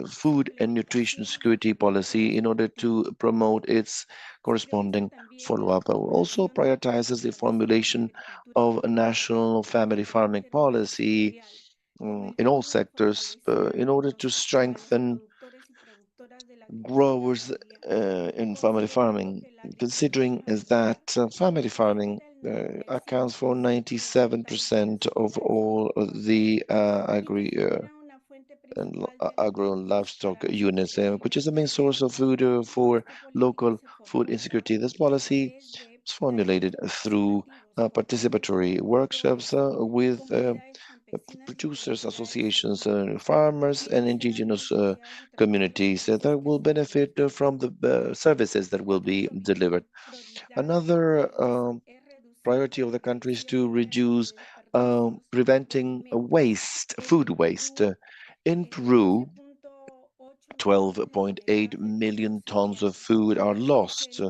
food and nutrition security policy in order to promote its corresponding follow-up. Also prioritizes the formulation of a national family farming policy in all sectors in order to strengthen growers in family farming, considering is that family farming accounts for 97% of all of the agro and livestock units, which is the main source of food for local food insecurity. This policy is formulated through participatory workshops with producers associations, farmers and indigenous communities that will benefit from the services that will be delivered. Another priority of the country is to reduce preventing waste, food waste. In Peru, 12.8 million tons of food are lost,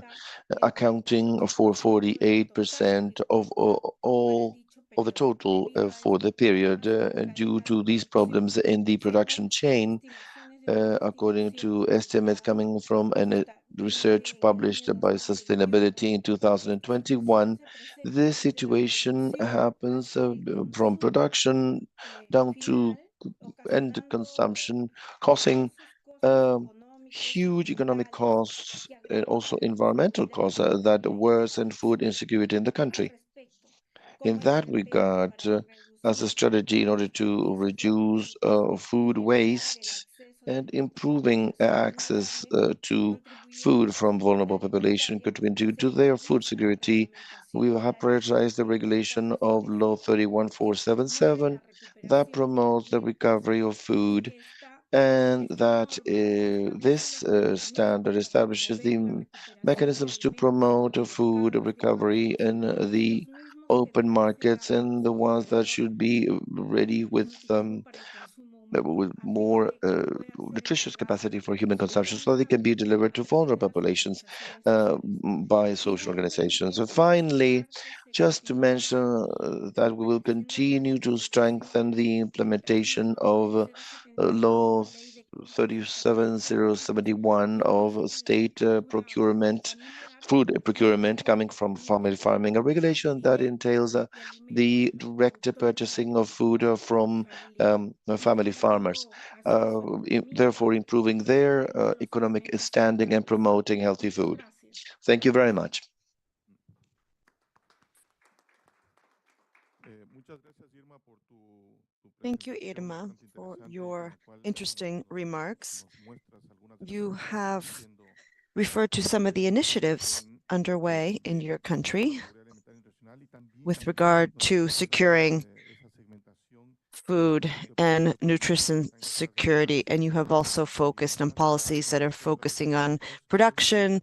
accounting for 48% of all of the total for the period due to these problems in the production chain, according to estimates coming from research published by Sustainability in 2021. This situation happens from production down to end consumption, causing huge economic costs and also environmental costs that worsen food insecurity in the country. In that regard, as a strategy in order to reduce food waste and improving access to food from vulnerable population contributing to their food security, we have prioritized the regulation of Law 31477 that promotes the recovery of food, and that this standard establishes the mechanisms to promote food recovery in the open markets and the ones that should be ready with more nutritious capacity for human consumption so they can be delivered to vulnerable populations by social organizations. And finally, just to mention that we will continue to strengthen the implementation of Law 37071 of state procurement, food procurement coming from family farming, a regulation that entails the direct purchasing of food from family farmers, therefore improving their economic standing and promoting healthy food. Thank you very much. Thank you, Irma, for your interesting remarks. You have referred to some of the initiatives underway in your country with regard to securing food and nutrition security, and you have also focused on policies that are focusing on production,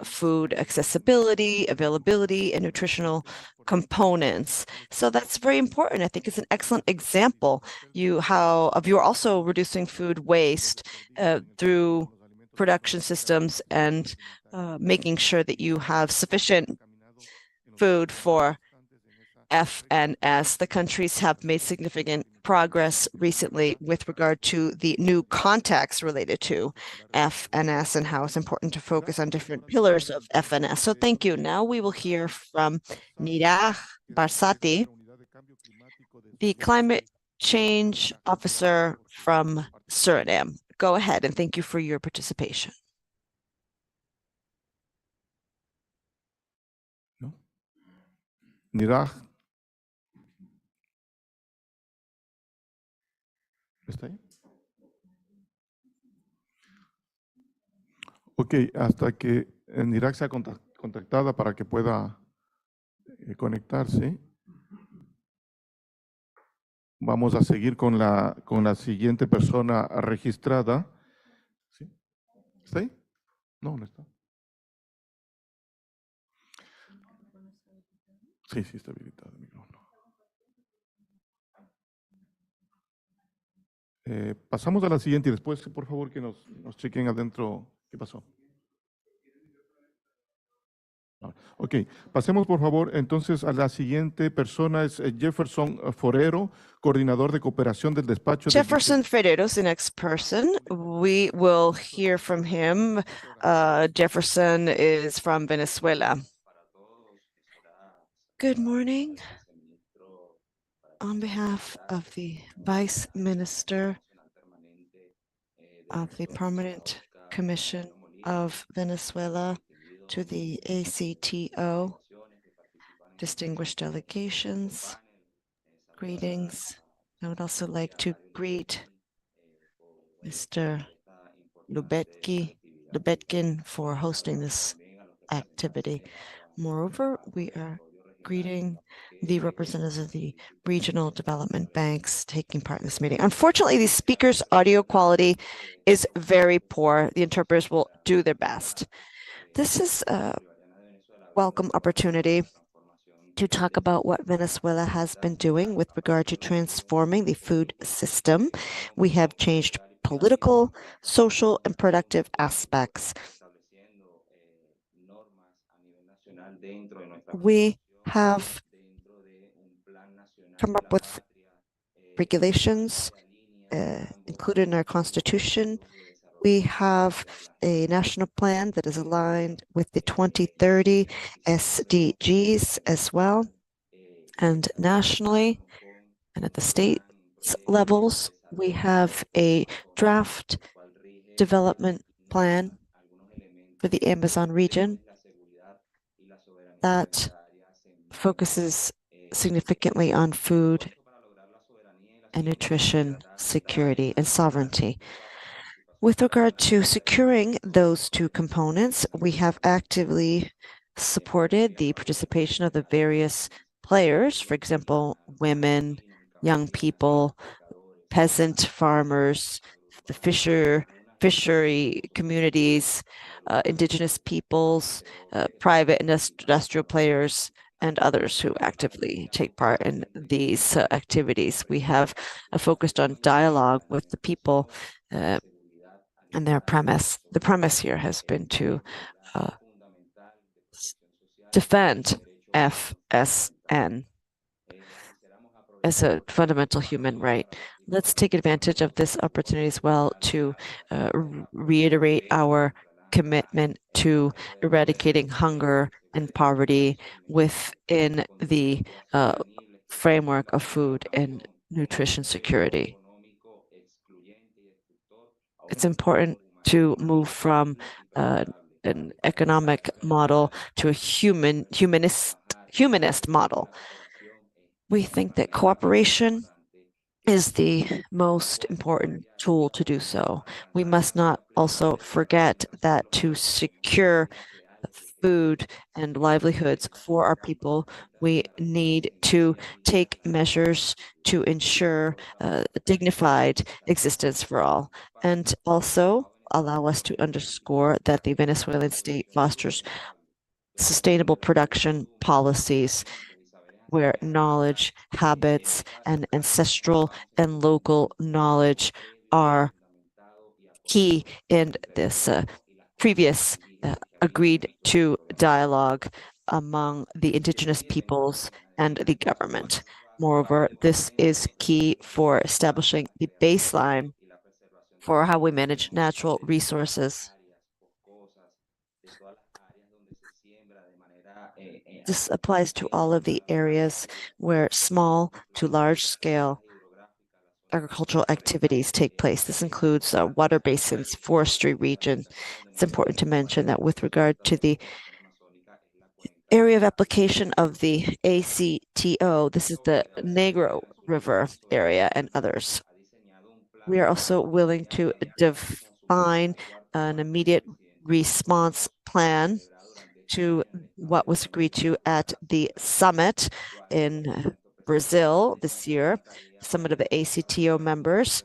food accessibility, availability, and nutritional components. So that's very important. I think it's an excellent example of you also reducing food waste through production systems and making sure that you have sufficient food for FNS. The countries have made significant progress recently with regard to the new context related to FNS and how it's important to focus on different pillars of FNS. So thank you. Now we will hear from Niraj Barsati, the climate change officer from Suriname. Go ahead and thank you for your participation. Niraj. ¿Está ahí? Ok, hasta que Niraj sea contactada para que pueda conectarse. Vamos a seguir con la siguiente persona registrada. ¿Sí? ¿Está ahí? No, no está. Sí, sí, está habilitado el micrófono. Pasamos a la siguiente y después, por favor, que nos chequen adentro qué pasó. Ok, pasemos por favor entonces a la siguiente persona, es Jefferson Forero, coordinador de cooperación del despacho del Jefferson Ferrero is the next person. We will hear from him. Jefferson is from Venezuela. Good morning. On behalf of the Vice Minister of the Permanent Commission of Venezuela to the ACTO, distinguished delegations, greetings. I would also like to greet Mr. Lubetkin for hosting this activity. Moreover, we are greeting the representatives of the regional development banks taking part in this meeting. Unfortunately, the speaker's audio quality is very poor. The interpreters will do their best. This is a welcome opportunity to talk about what Venezuela has been doing with regard to transforming the food system. We have changed political, social, and productive aspects. We have come up with regulations included in our constitution. We have a national plan that is aligned with the 2030 SDGs as well. And nationally and at the state levels, we have a draft development plan for the Amazon region that focuses significantly on food and nutrition security and sovereignty. With regard to securing those two components, we have actively supported the participation of the various players, for example, women, young people, peasant farmers, the fishery communities, indigenous peoples, private industrial players, and others who actively take part in these activities. We have focused on dialogue with the people and their premise. The premise here has been to defend FSN as a fundamental human right. Let's take advantage of this opportunity as well to reiterate our commitment to eradicating hunger and poverty within the framework of food and nutrition security. It's important to move from an economic model to a humanist model. We think that cooperation is the most important tool to do so. We must not also forget that to secure food and livelihoods for our people, we need to take measures to ensure a dignified existence for all, and also allow us to underscore that the Venezuelan state fosters sustainable production policies where knowledge, habits, and ancestral and local knowledge are key in this previous agreed to dialogue among the indigenous peoples and the government. Moreover, this is key for establishing the baseline for how we manage natural resources. This applies to all of the areas where small to large scale agricultural activities take place. This includes water basins, forestry region. It's important to mention that with regard to the area of application of the ACTO, this is the Negro River area and others. We are also willing to define an immediate response plan to what was agreed to at the summit in Brazil this year. summit of the ACTO members,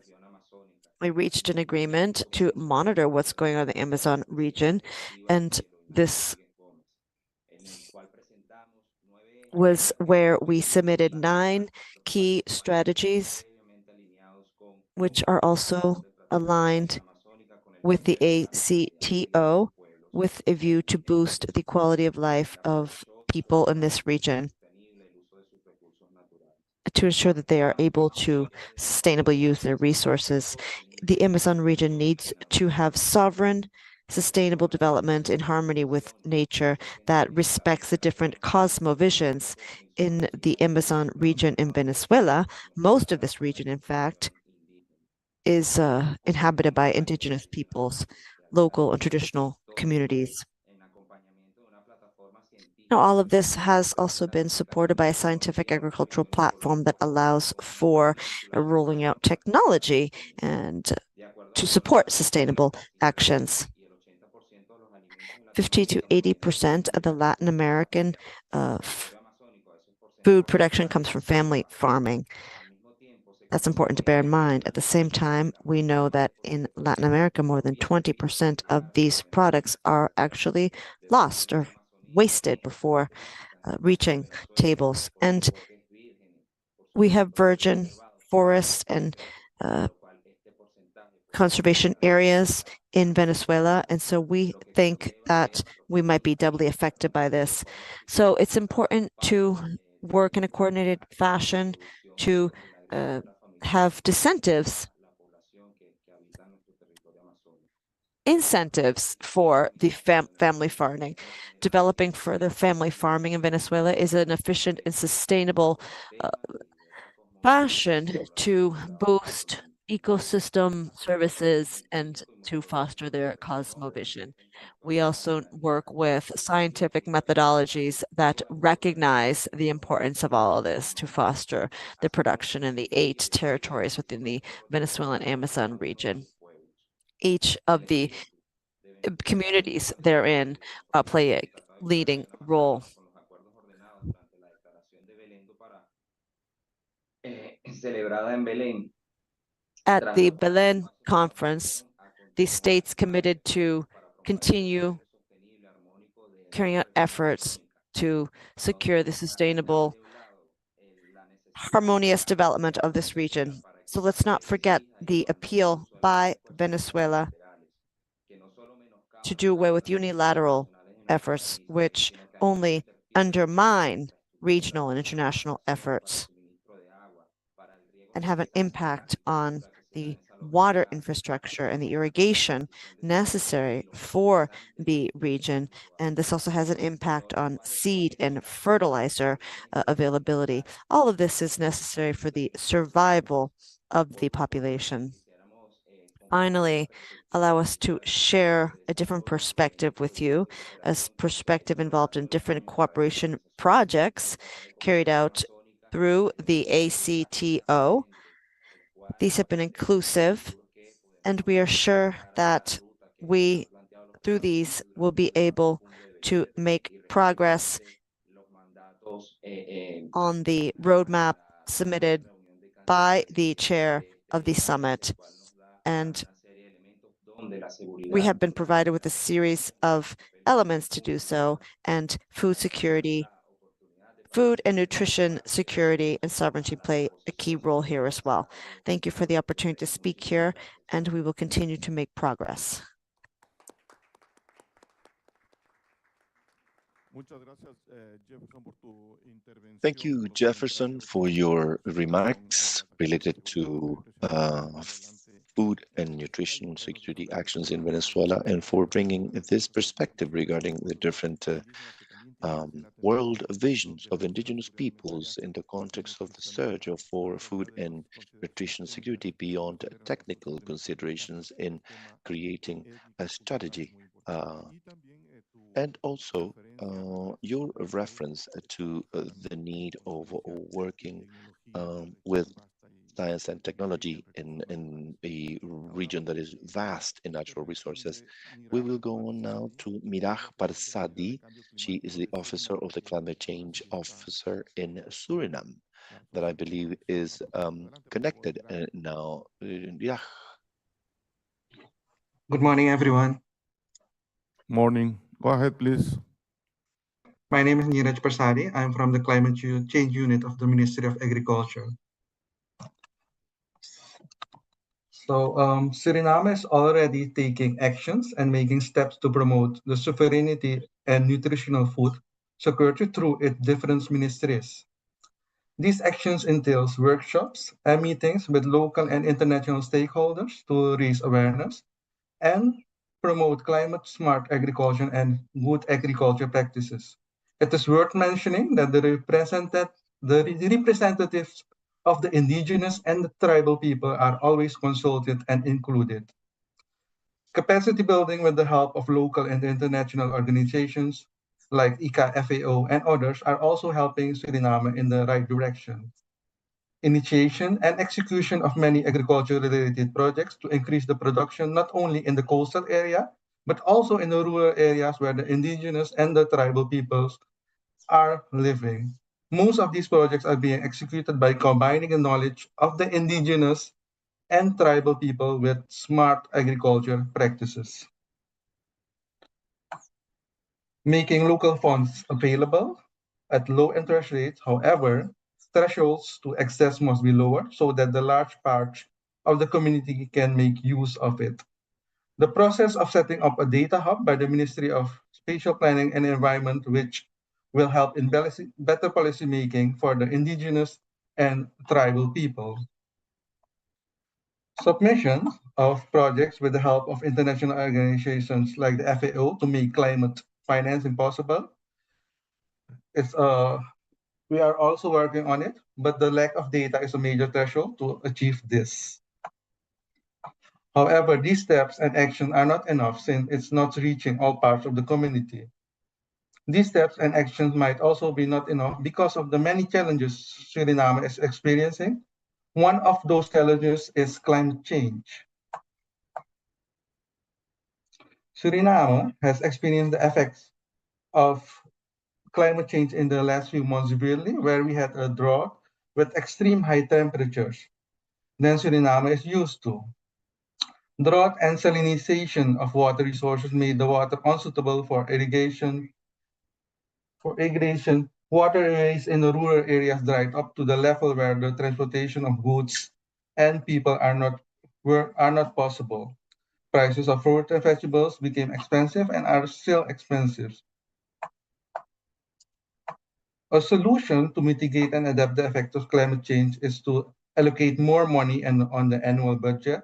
we reached an agreement to monitor what's going on in the Amazon region, and this was where we submitted 9 key strategies, which are also aligned with the ACTO, with a view to boost the quality of life of people in this region, to ensure that they are able to sustainably use their resources. The Amazon region needs to have sovereign, sustainable development in harmony with nature that respects the different cosmovisions in the Amazon region in Venezuela. Most of this region, in fact, is inhabited by indigenous peoples, local and traditional communities. Now, all of this has also been supported by a scientific agricultural platform that allows for rolling out technology and to support sustainable actions. 50 to 80% of the Latin American food production comes from family farming. That's important to bear in mind. At the same time, we know that in Latin America, more than 20% of these products are actually lost or wasted before reaching tables. And we have virgin forests and conservation areas in Venezuela. And so we think that we might be doubly affected by this. So it's important to work in a coordinated fashion to have incentives for the family farming. Developing further family farming in Venezuela is an efficient and sustainable fashion to boost ecosystem services and to foster their cosmovision. We also work with scientific methodologies that recognize the importance of all of this to foster the production in the 8 territories within the Venezuelan Amazon region. Each of the communities therein play a leading role. At the Belén conference, the states committed to continue carrying out efforts to secure the sustainable, harmonious development of this region. So let's not forget the appeal by Venezuela to do away with unilateral efforts, which only undermine regional and international efforts and have an impact on the water infrastructure and the irrigation necessary for the region. And this also has an impact on seed and fertilizer availability. All of this is necessary for the survival of the population. Finally, allow us to share a different perspective with you, a perspective involved in different cooperation projects carried out through the ACTO. These have been inclusive, and we are sure that we, through these, will be able to make progress on the roadmap submitted by the chair of the summit. And we have been provided with a series of elements to do so, and food security, food and nutrition security and sovereignty play a key role here as well. Thank you for the opportunity to speak here, and we will continue to make progress. Thank you, Jefferson, for your remarks related to food and nutrition security actions in Venezuela, and for bringing this perspective regarding the different world visions of indigenous peoples in the context of the search for food and nutrition security beyond technical considerations in creating a strategy. And also your reference to the need of working with science and technology in a region that is vast in natural resources. We will go on now to Miraj Parsadi. She is the officer of the Climate Change Officer in Suriname. that I believe is connected now. Yeah. Good morning, everyone. Morning. Go ahead, please. My name is Neeraj Prasadi. I'm from the Climate Change Unit of the Ministry of Agriculture. So Suriname is already taking actions and making steps to promote the sovereignty and nutritional food security through its different ministries. These actions entails workshops and meetings with local and international stakeholders to raise awareness and promote climate-smart agriculture and good agriculture practices. It is worth mentioning that the representatives of the indigenous and the tribal people are always consulted and included. Capacity building with the help of local and international organizations like ICA, FAO, and others are also helping Suriname in the right direction. Initiation and execution of many agriculture-related projects to increase the production not only in the coastal area, but also in the rural areas where the indigenous and the tribal peoples are living. Most of these projects are being executed by combining the knowledge of the indigenous and tribal people with smart agriculture practices. Making local funds available at low interest rates, however, thresholds to access must be lower so that the large part of the community can make use of it. The process of setting up a data hub by the Ministry of Spatial Planning and Environment, which will help in better policy making for the indigenous and tribal people. Submission of projects with the help of international organizations like the FAO to make climate financing possible. We are also working on it, but the lack of data is a major threshold to achieve this. However, these steps and action are not enough since it's not reaching all parts of the community. These steps and actions might also be not enough because of the many challenges Suriname is experiencing. One of those challenges is climate change. Suriname has experienced the effects of climate change in the last few months severely, where we had a drought with extreme high temperatures than Suriname is used to. Drought and salinization of water resources made the water unsuitable for irrigation. Waterways in the rural areas dried up to the level where the transportation of goods and people are not possible. Prices of fruit and vegetables became expensive and are still expensive. A solution to mitigate and adapt the effects of climate change is to allocate more money on the annual budget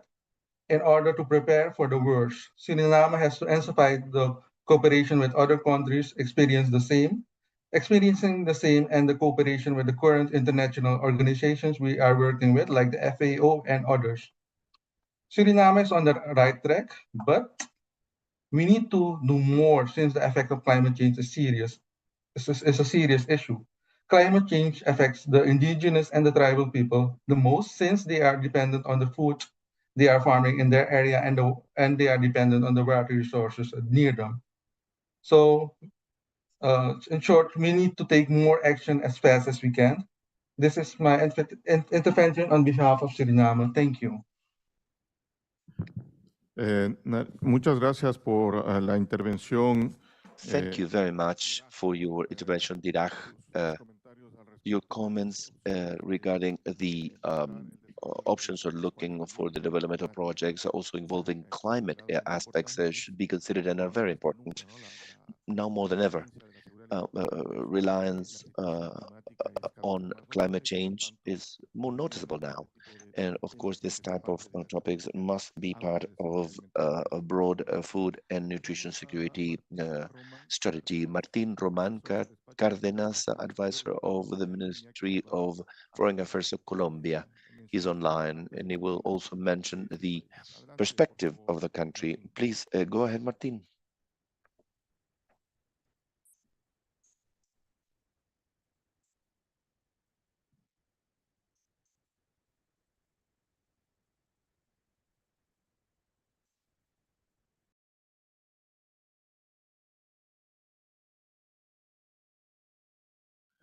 in order to prepare for the worst. Suriname has to intensify the cooperation with other countries experiencing the same and the cooperation with the current international organizations we are working with, like the FAO and others. Suriname is on the right track, but we need to do more since the effect of climate change is serious. Is a serious issue. Climate change affects the indigenous and the tribal people the most since they are dependent on the food they are farming in their area and they are dependent on the water resources near them. So, in short, we need to take more action as fast as we can. This is my intervention on behalf of Suriname. Thank you. Muchas gracias por la intervención. Thank you very much for your intervention, Diraj. Your comments regarding the options are looking for the development of projects also involving climate aspects should be considered and are very important now more than ever. Reliance on climate change is more noticeable now. And of course, this type of topics must be part of a broad food and nutrition security strategy. Martin Roman Cárdenas, advisor of the Ministry of Foreign Affairs of Colombia. He's online and he will also mention the perspective of the country. Please go ahead, Martin.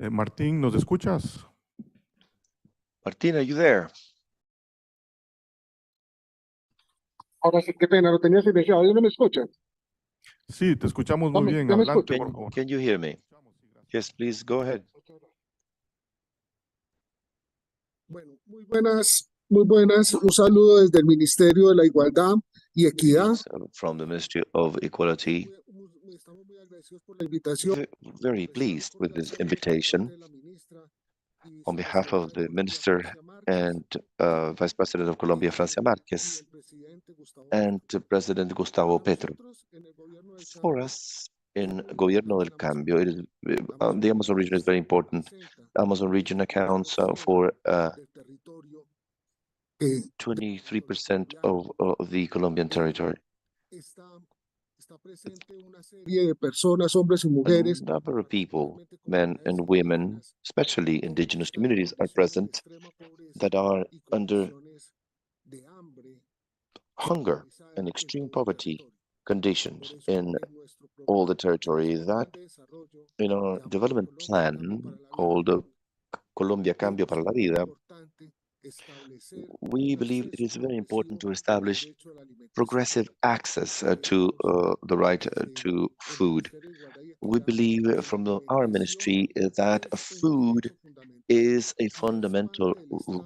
Martín, ¿nos escuchas? Martin, are you there? Ahora sí, qué pena, lo tenía silenciado. ¿Ahí no me escuchan? Sí, te escuchamos muy bien. ¿Ya me Adelante, escuchan? por favor. Can you hear me? Yes, please go ahead. Bueno, muy buenas. Un saludo desde el Ministerio de la Igualdad y Equidad. Greetings, from the Ministry of Equality. Estamos muy agradecidos por la invitación. Very pleased with this invitation on behalf of the Minister and Vice President of Colombia, Francia Márquez, and President Gustavo Petro. For us, in Gobierno del Cambio, it is, the Amazon region is very important. The Amazon region accounts for 23% of the Colombian territory. A number of people, men and women, especially indigenous communities, are present that are under hunger and extreme poverty conditions in all the territory. That in our development plan called Colombia Cambio para la Vida, we believe it is very important to establish progressive access to the right to food. We believe from our ministry that food is a fundamental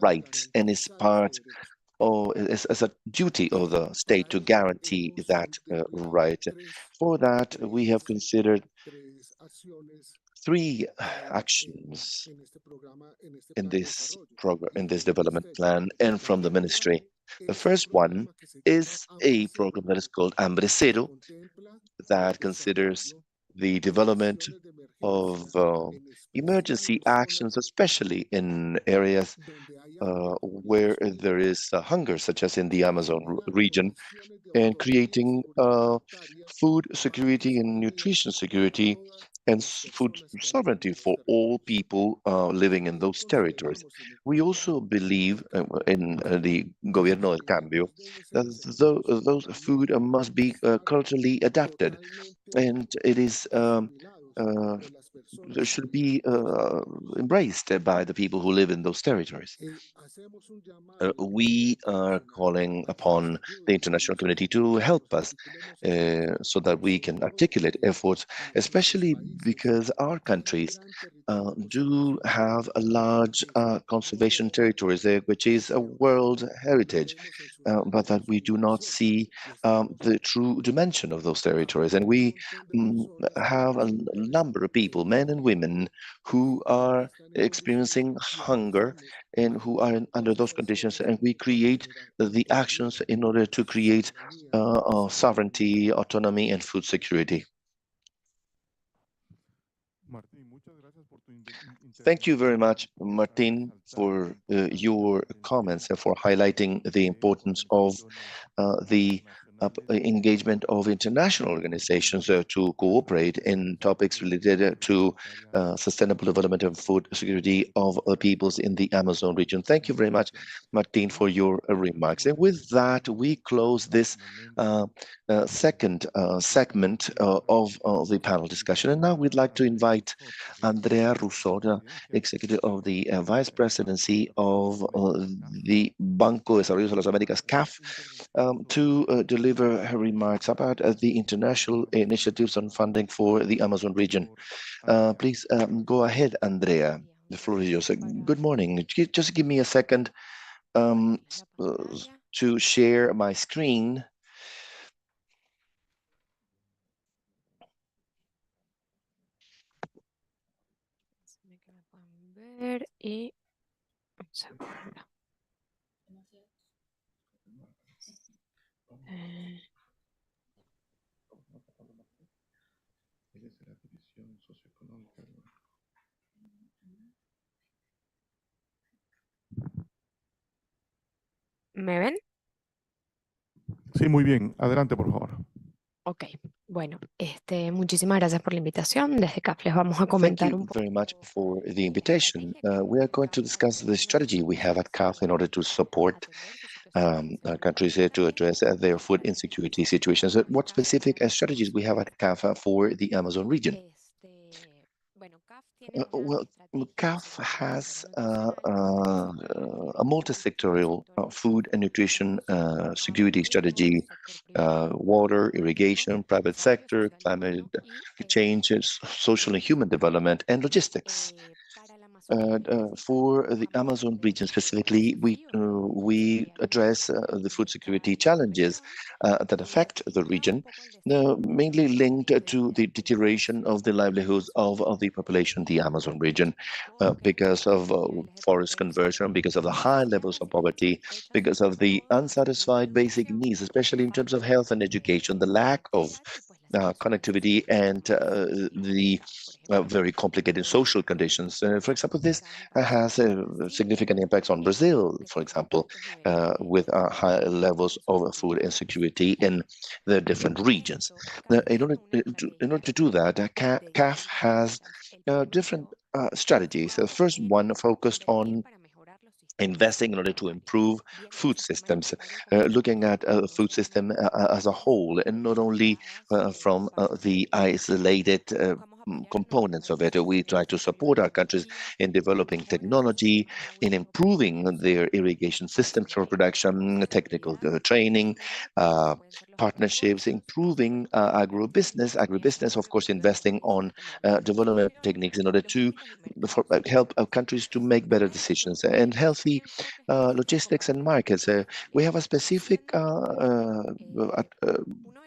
right and is part or as a duty of the state to guarantee that right. For that, we have considered three actions in this program, in this development plan, and from the ministry. The first one is a program that is called Hambre Cero, that considers the development of emergency actions, especially in areas where there is hunger, such as in the Amazon region, and creating food security and nutrition security and food sovereignty for all people living in those territories. We also believe in the Gobierno del Cambio that those food must be culturally adapted, and it is should be embraced by the people who live in those territories. We are calling upon the international community to help us so that we can articulate efforts, especially because our countries do have a large conservation territories there, which is a world heritage, but that we do not see the true dimension of those territories. And we have a number of people, men and women, who are experiencing hunger and who are under those conditions, and we create the actions in order to create sovereignty, autonomy, and food security. Thank you very much, Martin, for your comments and for highlighting the importance of the engagement of international organizations to cooperate in topics related to sustainable development and food security of peoples in the Amazon region. Thank you very much, Martin, for your remarks. And with that, we close this second segment of the panel discussion. And now we'd like to invite Andrea Russo, Executive of the Vice Presidency of the Banco de Desarrollo de las Américas, CAF, to deliver her remarks about the international initiatives on funding for the Amazon region. Please go ahead, Andrea. The floor is yours. Good morning. Just give me a second to share my screen. ¿Me ven? Sí, muy bien. Adelante, por favor. Ok, bueno, muchísimas gracias por la invitación. Desde CAF les vamos a Thank comentar you un poco. very much for the invitation. We are going to discuss the strategy we have at CAF in order to support countries to address their food insecurity situations. What specific strategies we have at CAF for the Amazon region? Bueno, CAF Well, CAF has a multi-sectorial food and nutrition security strategy, water, irrigation, private sector, climate change, social and human development, and logistics. For the Amazon region specifically, we address the food security challenges that affect the region, mainly linked to the deterioration of the livelihoods of the population in the Amazon region because of forest conversion, because of the high levels of poverty, because of the unsatisfied basic needs, especially in terms of health and education, the lack of connectivity and the very complicated social conditions. For example, this has significant impacts on Brazil, for example, with high levels of food insecurity in the different regions. In order to do that, CAF has different strategies. The first one focused on investing in order to improve food systems, looking at the food system as a whole, and not only from the isolated components of it. We try to support our countries in developing technology, in improving their irrigation systems for production, technical training, partnerships, improving agribusiness, of course, investing on development techniques in order to help our countries to make better decisions, and healthy logistics and markets. We have a specific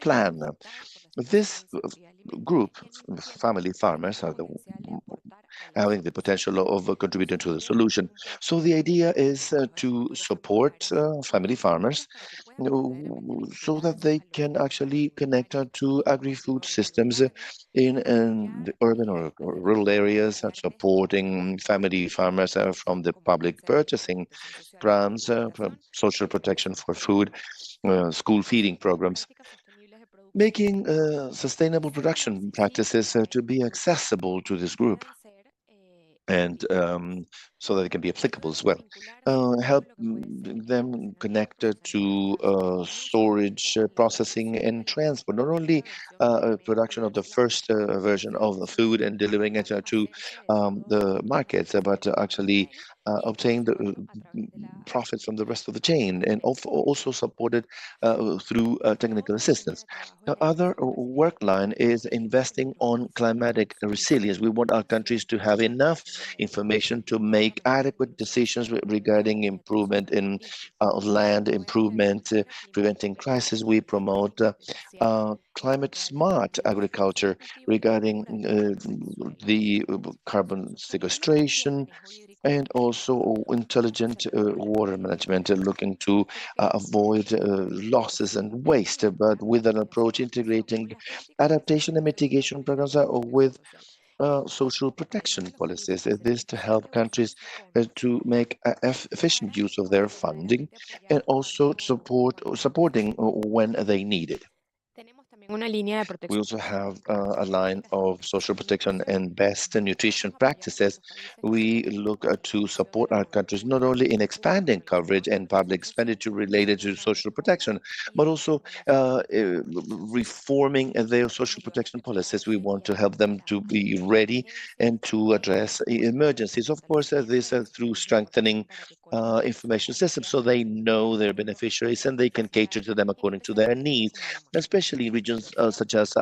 plan. This group, family farmers, are having the potential of contributing to the solution. So the idea is to support family farmers so that they can actually connect to agri-food systems in the urban or rural areas, supporting family farmers from the public purchasing grants, from social protection for food, school feeding programs, making sustainable production practices to be accessible to this group, and so that it can be applicable as well. Help them connected to storage, processing, and transport. Not only production of the first version of the food and delivering it to the markets, but actually obtain the profits from the rest of the chain, and also supported through technical assistance. The other work line is investing on climatic resilience. We want our countries to have enough information to make adequate decisions regarding improvement in land improvement, preventing crisis. We promote climate smart agriculture regarding the carbon sequestration, and also intelligent water management, looking to avoid losses and waste, but with an approach integrating adaptation and mitigation programs with social protection policies. This to help countries to make efficient use of their funding, and also supporting when they need it. We also have a line of social protection and best nutrition practices. We look to support our countries not only in expanding coverage and public expenditure related to social protection, but also reforming their social protection policies. We want to help them to be ready and to address emergencies. Of course, this through strengthening information systems so they know their beneficiaries and they can cater to them according to their needs, especially in regions such as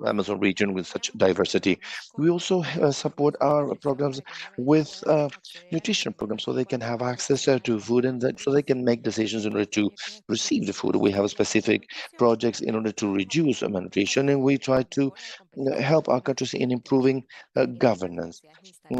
Amazon region with such diversity. We also support our programs with nutrition programs so they can have access to food, and so they can make decisions in order to receive the food. We have specific projects in order to reduce malnutrition, and we try to help our countries in improving governance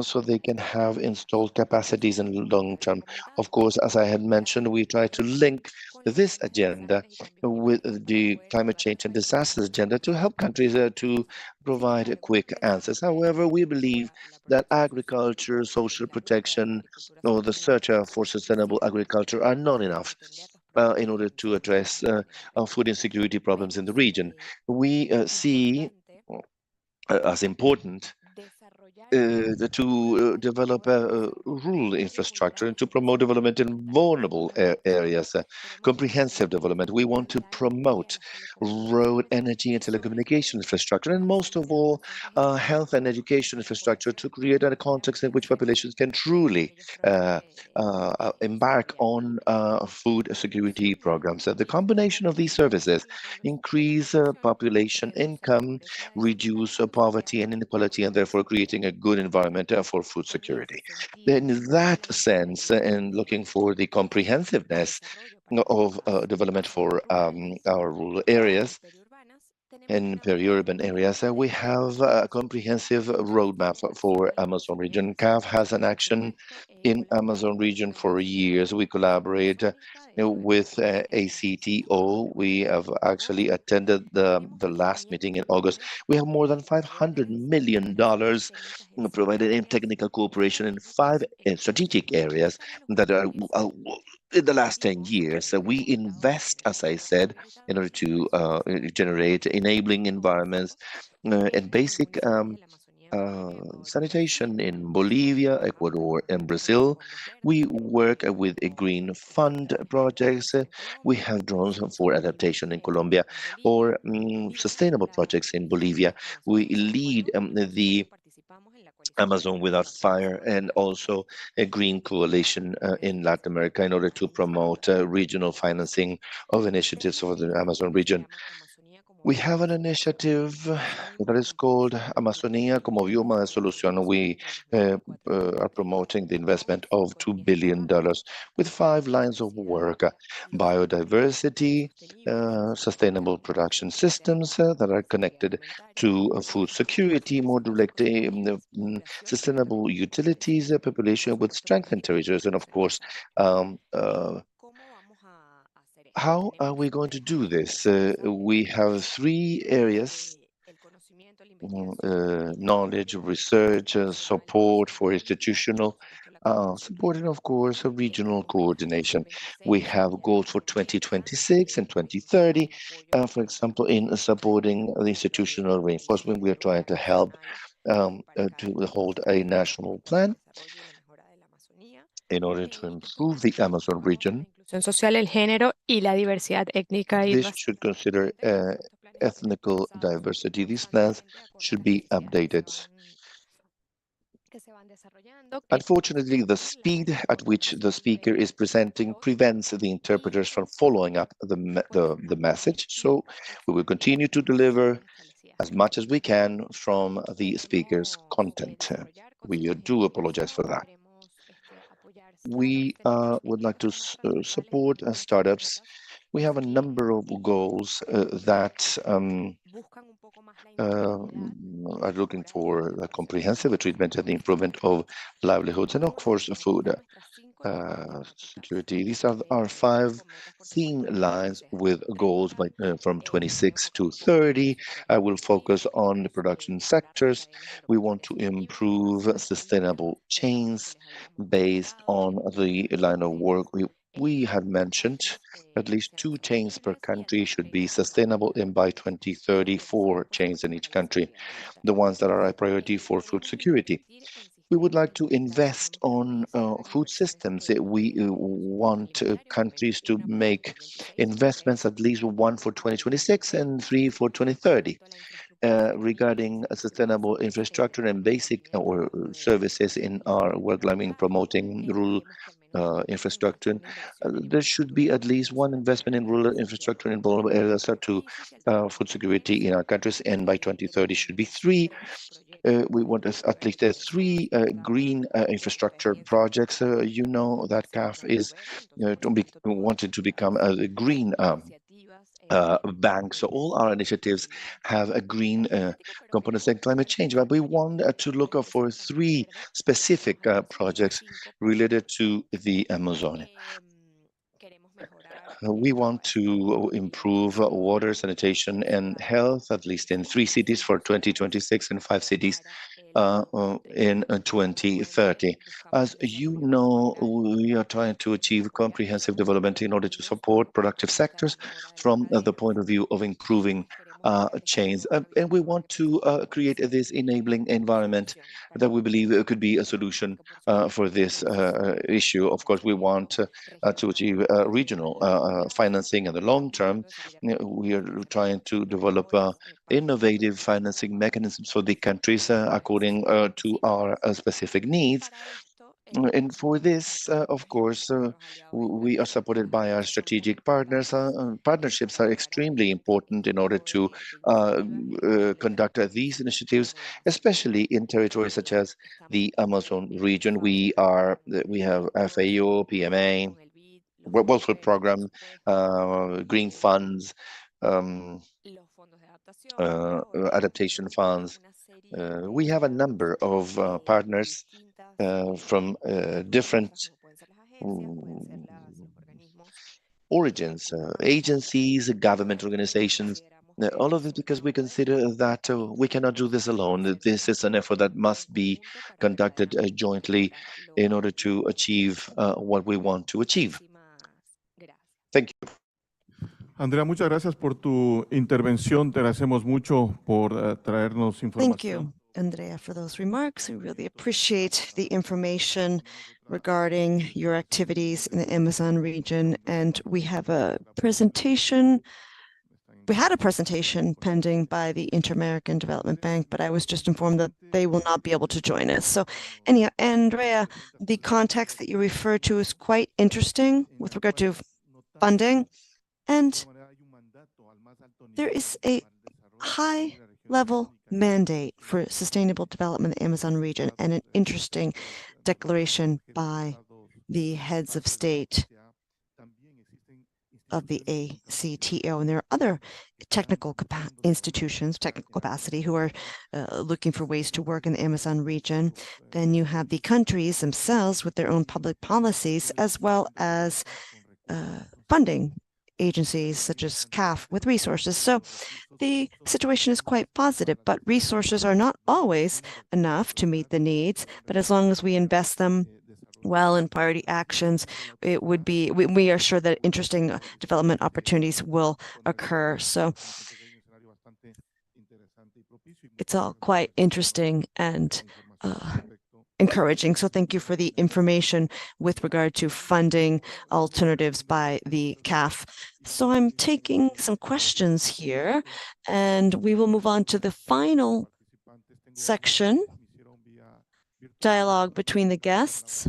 so they can have installed capacities in long term. Of course, as I had mentioned, we try to link this agenda with the climate change and disasters agenda to help countries to provide quick answers. However, we believe that agriculture, social protection, or the search for sustainable agriculture are not enough in order to address food insecurity problems in the region. We see as important to develop rural infrastructure and to promote development in vulnerable areas, comprehensive development. We want to promote road, energy, and telecommunication infrastructure, and most of all, health and education infrastructure to create a context in which populations can truly embark on food security programs. The combination of these services increase population income, reduce poverty and inequality, and therefore creating a good environment for food security. In that sense, and looking for the comprehensiveness of development for our rural areas and peri-urban areas, we have a comprehensive roadmap for Amazon region. CAF has an action in Amazon region for years. We collaborate with ACTO. We have actually attended the last meeting in August. We have more than $500 million provided in technical cooperation in 5 strategic areas that are in the last 10 years. We invest, as I said, in order to generate enabling environments and basic sanitation in Bolivia, Ecuador, and Brazil. We work with a green fund projects. We have drones for adaptation in Colombia or sustainable projects in Bolivia. We lead the Amazon Without Fire and also a green coalition in Latin America in order to promote regional financing of initiatives for the Amazon region. We have an initiative that is called Amazonía como bioma de solución. We are promoting the investment of $2 billion with 5 lines of work: biodiversity, sustainable production systems that are connected to food security, more directly, sustainable utilities, population with strengthened territories, and of course, how are we going to do this? We have 3 areas: knowledge, research, support for institutional support, and of course, a regional coordination. We have goals for 2026 and 2030. For example, in supporting the institutional reinforcement, we are trying to help to hold a national plan in order to improve the Amazon region. Social, el género y la diversidad étnica y This should consider ethnical diversity. These plans should be updated. Unfortunately, the speed at which the speaker is presenting prevents the interpreters from following up the message. So we will continue to deliver as much as we can from the speaker's content. We do apologize for that. We would like to support startups. We have a number of goals that are looking for a comprehensive treatment and the improvement of livelihoods and, of course, food security. These are our 5 theme lines with goals from 26 to 30. I will focus on the production sectors. We want to improve sustainable chains based on the line of work we have mentioned. At least 2 chains per country should be sustainable, and by 2030, 4 chains in each country, the ones that are a priority for food security. We would like to invest on food systems. We want countries to make investments, at least 1 for 2026 and 3 for 2030. Regarding sustainable infrastructure and basic or services in our work, I mean, promoting rural infrastructure. There should be at least 1 investment in rural infrastructure in vulnerable areas to food security in our countries, and by 2030 should be 3. We want at least 3 green infrastructure projects. You know that CAF is wanted to become a green bank. So all our initiatives have a green component and climate change, but we want to look for 3 specific projects related to the Amazon. We want to improve water, sanitation, and health, at least in 3 cities for 2026 and 5 cities in 2030. As you know, we are trying to achieve comprehensive development in order to support productive sectors from the point of view of improving chains. And we want to create this enabling environment that we believe could be a solution for this issue. Of course, we want to achieve regional financing in the long term. We are trying to develop innovative financing mechanisms for the countries according to our specific needs. And for this, of course, we are supported by our strategic partners. Partnerships are extremely important in order to conduct these initiatives, especially in territories such as the Amazon region. We have FAO, PMA, World Food Program, green funds, adaptation funds. We have a number of partners from different origins, agencies, government organizations, all of it because we consider that we cannot do this alone. This is an effort that must be conducted jointly in order to achieve what we want to achieve. Thank you. Andrea, muchas gracias por tu intervención. Te agradecemos mucho por traernos información. Thank you, Andrea, for those remarks. We really appreciate the information regarding your activities in the Amazon region. And we have a presentation. We had a presentation pending by the Inter-American Development Bank, but I was just informed that they will not be able to join us. So anyhow, Andrea, the context that you refer to is quite interesting with regard to funding. And there is a high-level mandate for sustainable development in the Amazon region and an interesting declaration by the heads of state of the ACTO. And there are other technical institutions, technical capacity, who are looking for ways to work in the Amazon region. Then you have the countries themselves with their own public policies, as well as funding agencies such as CAF with resources. So the situation is quite positive, but resources are not always enough to meet the needs. But as long as we invest them well in priority actions, it would be, we are sure that interesting development opportunities will occur. So it's all quite interesting and encouraging. So thank you for the information with regard to funding alternatives by the CAF. So I'm taking some questions here, and we will move on to the final section, dialogue between the guests.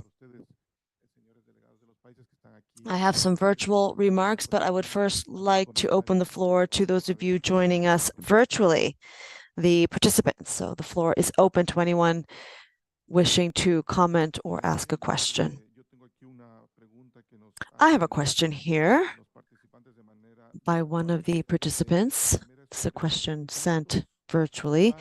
I have some virtual remarks, but I would first like to open the floor to those of you joining us virtually, the participants. So the floor is open to anyone wishing to comment or ask a question. I have a question here by one of the participants. It's a question sent virtually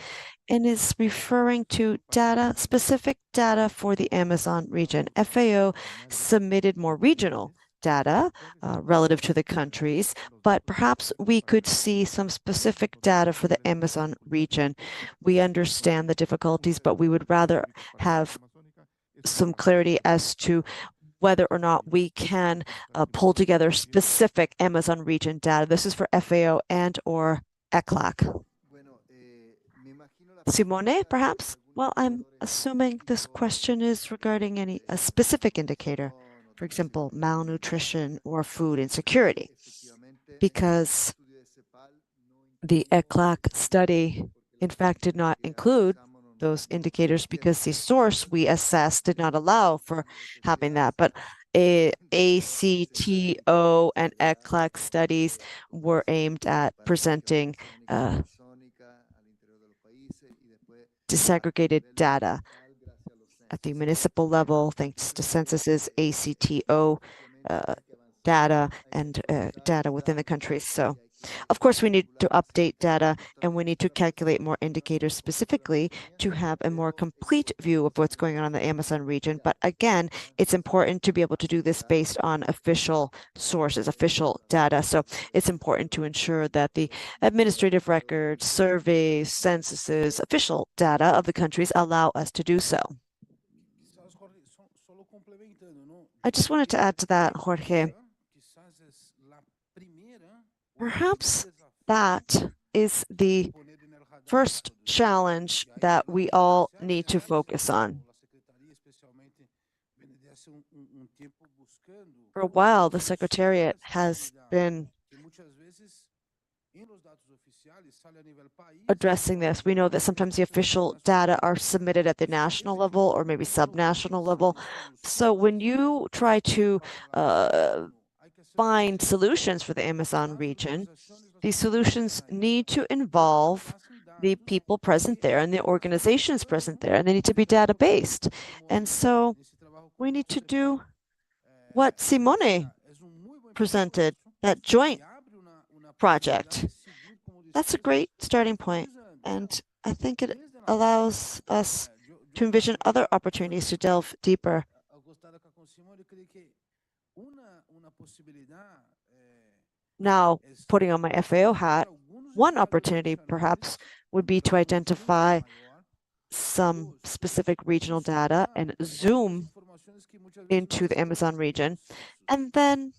and is referring to data, specific data for the Amazon region. FAO submitted more regional data relative to the countries, but perhaps we could see some specific data for the Amazon region. We understand the difficulties, but we would rather have some clarity as to whether or not we can pull together specific Amazon region data. This is for FAO and or ECLAC. Simone, perhaps? Well, I'm assuming this question is regarding a specific indicator, for example, malnutrition or food insecurity, because the ECLAC study, in fact, did not include those indicators because the source we assessed did not allow for having that. But ACTO and ECLAC studies were aimed at presenting disaggregated data at the municipal level, thanks to censuses, ACTO data, and data within the countries. So Of course, we need to update data and we need to calculate more indicators specifically to have a more complete view of what's going on in the Amazon region. But again, it's important to be able to do this based on official sources, official data. So it's important to ensure that the administrative records, surveys, censuses, official data of the countries allow us to do so. I just wanted to add to that, Jorge. Perhaps that is the first challenge that we all need to focus on. For a while, the Secretariat has been addressing this. We know that sometimes the official data are submitted at the national level or maybe subnational level. So when you try to find solutions for the Amazon region, these solutions need to involve the people present there and the organizations present there, and they need to be data-based. And so we need to do what Simone presented, that joint project. That's a great starting point, and I think it allows us to envision other opportunities to delve deeper. Now, putting on my FAO hat, one opportunity perhaps would be to identify some specific regional data and zoom into the Amazon region, and then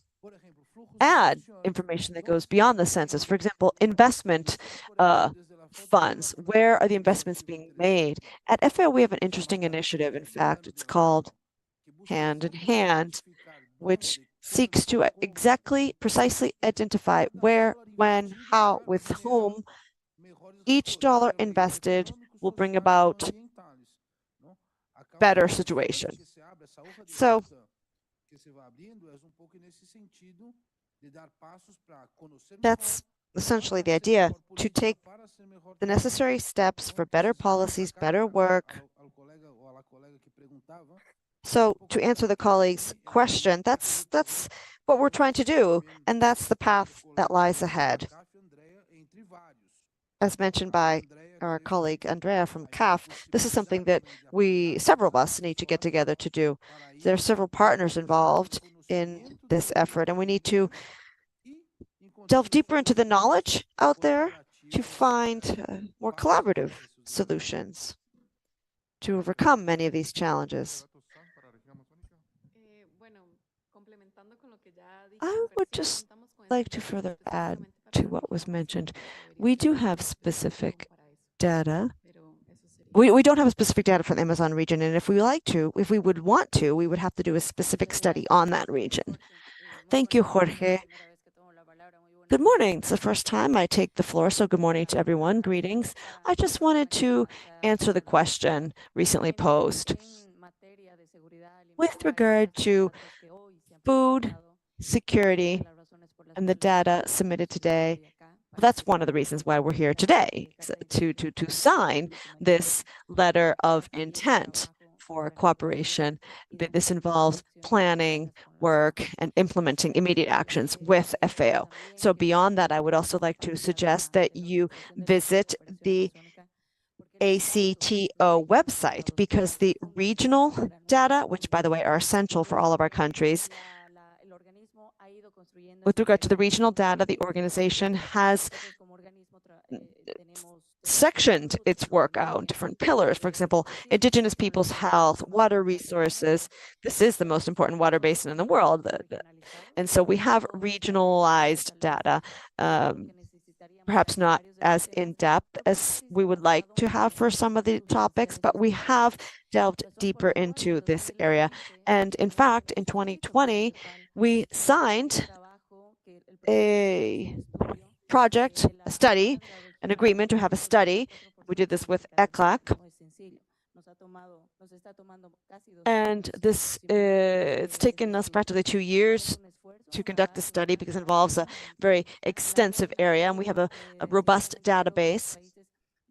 add information that goes beyond the census. For example, investment funds. Where are the investments being made? At FAO, we have an interesting initiative. In fact, it's called Hand in Hand, which seeks to precisely identify where, when, how, with whom each dollar invested will bring about better situation. So that's essentially the idea, to take the necessary steps for better policies, better work. So to answer the colleague's question, that's what we're trying to do, and that's the path that lies ahead. As mentioned by our colleague Andrea from CAF, this is something that several of us need to get together to do. There are several partners involved in this effort, and we need to delve deeper into the knowledge out there to find more collaborative solutions to overcome many of these challenges. I would just like to further add to what was mentioned. We do have specific data. We don't have a specific data for the Amazon region, and if we would want to, we would have to do a specific study on that region. Thank you, Jorge. Good morning. It's the first time I take the floor, so good morning to everyone. Greetings. I just wanted to answer the question recently posed with regard to food security and the data submitted today. Well, that's one of the reasons why we're here today, to sign this letter of intent for cooperation. This involves planning, work, and implementing immediate actions with FAO. So beyond that, I would also like to suggest that you visit the ACTO website, because the regional data, which by the way are essential for all of our countries, with regard to the regional data, the organization has sectioned its work out in different pillars. For example, indigenous people's health, water resources. This is the most important water basin in the world. And so we have regionalized data, perhaps not as in-depth as we would like to have for some of the topics, but we have delved deeper into this area. And in fact, in 2020, we signed a project, a study, an agreement to have a study. We did this with ECLAC. And this, it's taken us practically 2 years to conduct this study because it involves a very extensive area, and we have a robust database.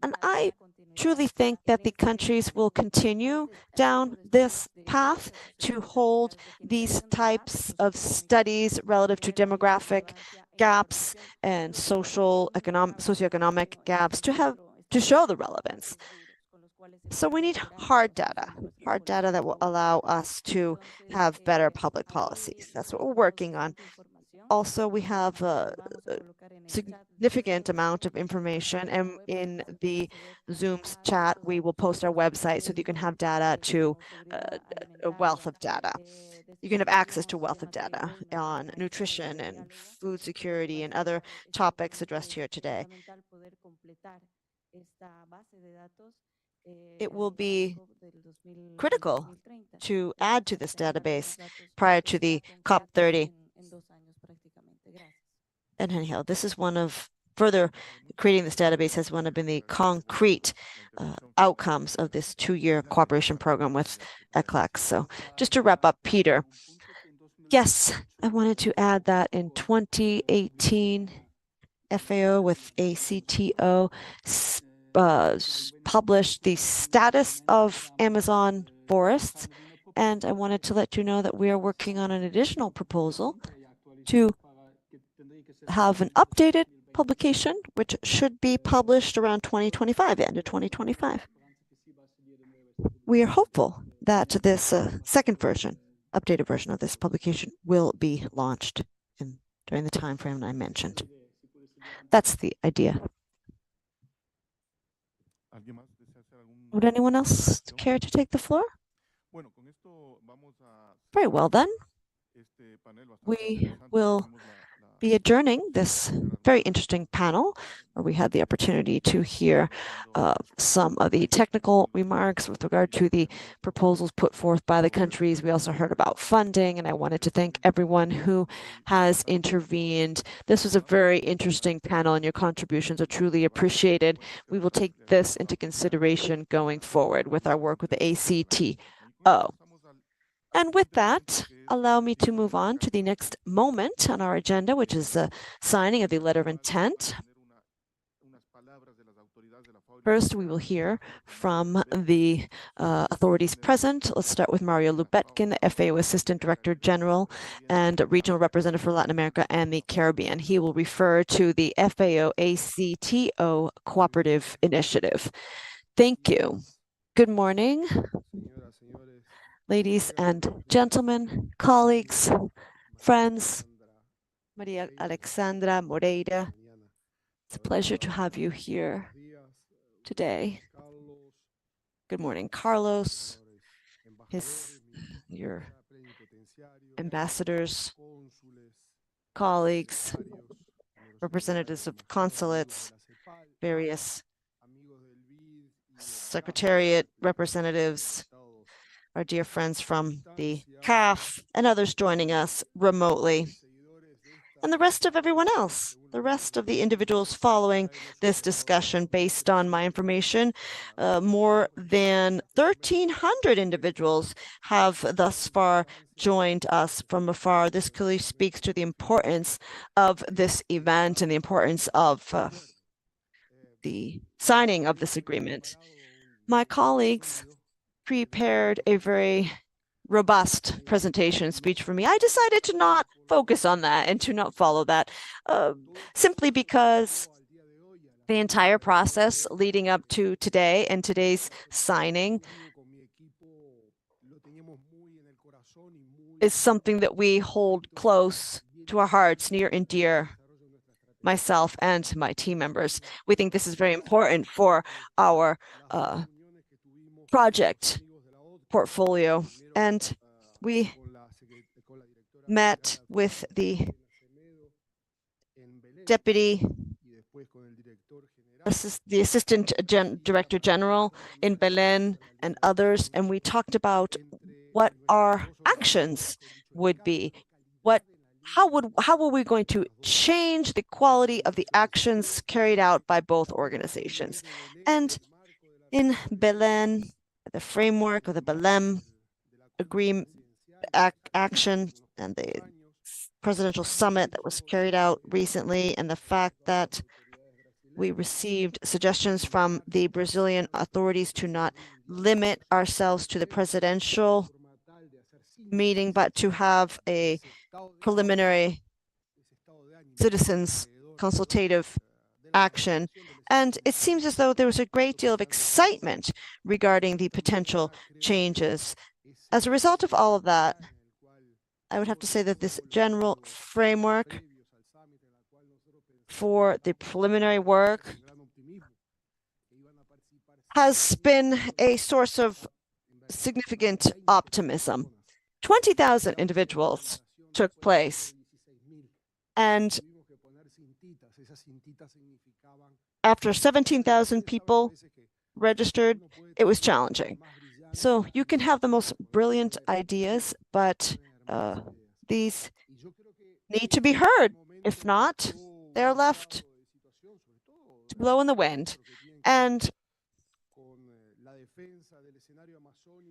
And I truly think that the countries will continue down this path to hold these types of studies relative to demographic gaps and socioeconomic gaps to show the relevance. So we need hard data that will allow us to have better public policies. That's what we're working on. Also, we have a significant amount of information, and in the Zoom's chat, we will post our website so that you can have data to a wealth of data. You can have access to a wealth of data on nutrition and food security and other topics addressed here today. It will be critical to add to this database prior to the COP30. And anyhow, this is one of further creating this database has one of been the concrete outcomes of this 2-year cooperation program with ECLAC. So just to wrap up, Peter, yes, I wanted to add that in 2018, FAO with ACTO published the status of Amazon forests, and I wanted to let you know that we are working on an additional proposal to have an updated publication, which should be published around 2025, the end of 2025. We are hopeful that this second version, updated version of this publication will be launched during the time frame I mentioned. That's the idea. Would anyone else care to take the floor? Very well then. We will be adjourning this very interesting panel, where we had the opportunity to hear some of the technical remarks with regard to the proposals put forth by the countries. We also heard about funding, and I wanted to thank everyone who has intervened. This was a very interesting panel, and your contributions are truly appreciated. We will take this into consideration going forward with our work with the ACTO. And with that, allow me to move on to the next moment on our agenda, which is the signing of the letter of intent. First, we will hear from the authorities present. Let's start with Mario Lubetkin, the FAO Assistant Director General and Regional Representative for Latin America and the Caribbean. He will refer to the FAO-ACTO Cooperative Initiative. Thank you. Good morning, ladies and gentlemen, colleagues, friends, Maria Alexandra Moreira. It's a pleasure to have you here today. Good morning, Carlos, your ambassadors, colleagues, representatives of consulates, various secretariat representatives, our dear friends from the CAF, and others joining us remotely, and the rest of everyone else, the rest of the individuals following this discussion. Based on my information, more than 1,300 individuals have thus far joined us from afar. This clearly speaks to the importance of this event and the importance of the signing of this agreement. My colleagues prepared a very robust presentation speech for me. I decided to not focus on that and to not follow that, simply because the entire process leading up to today and today's signing is something that we hold close to our hearts, near and dear, myself and my team members. We think this is very important for our project portfolio, and we met with the Assistant Director General in Belén and others, and we talked about what our actions would be. How were we going to change the quality of the actions carried out by both organizations? And in Belén, the framework of the Belém agreement action and the presidential summit that was carried out recently, and the fact that we received suggestions from the Brazilian authorities to not limit ourselves to the presidential meeting, but to have a preliminary citizens' consultative action. And it seems as though there was a great deal of excitement regarding the potential changes. As a result of all of that, I would have to say that this general framework for the preliminary work has been a source of significant optimism. 20,000 individuals took place, and after 17,000 people registered, it was challenging. So you can have the most brilliant ideas, but these need to be heard. If not, they're left to blow in the wind. And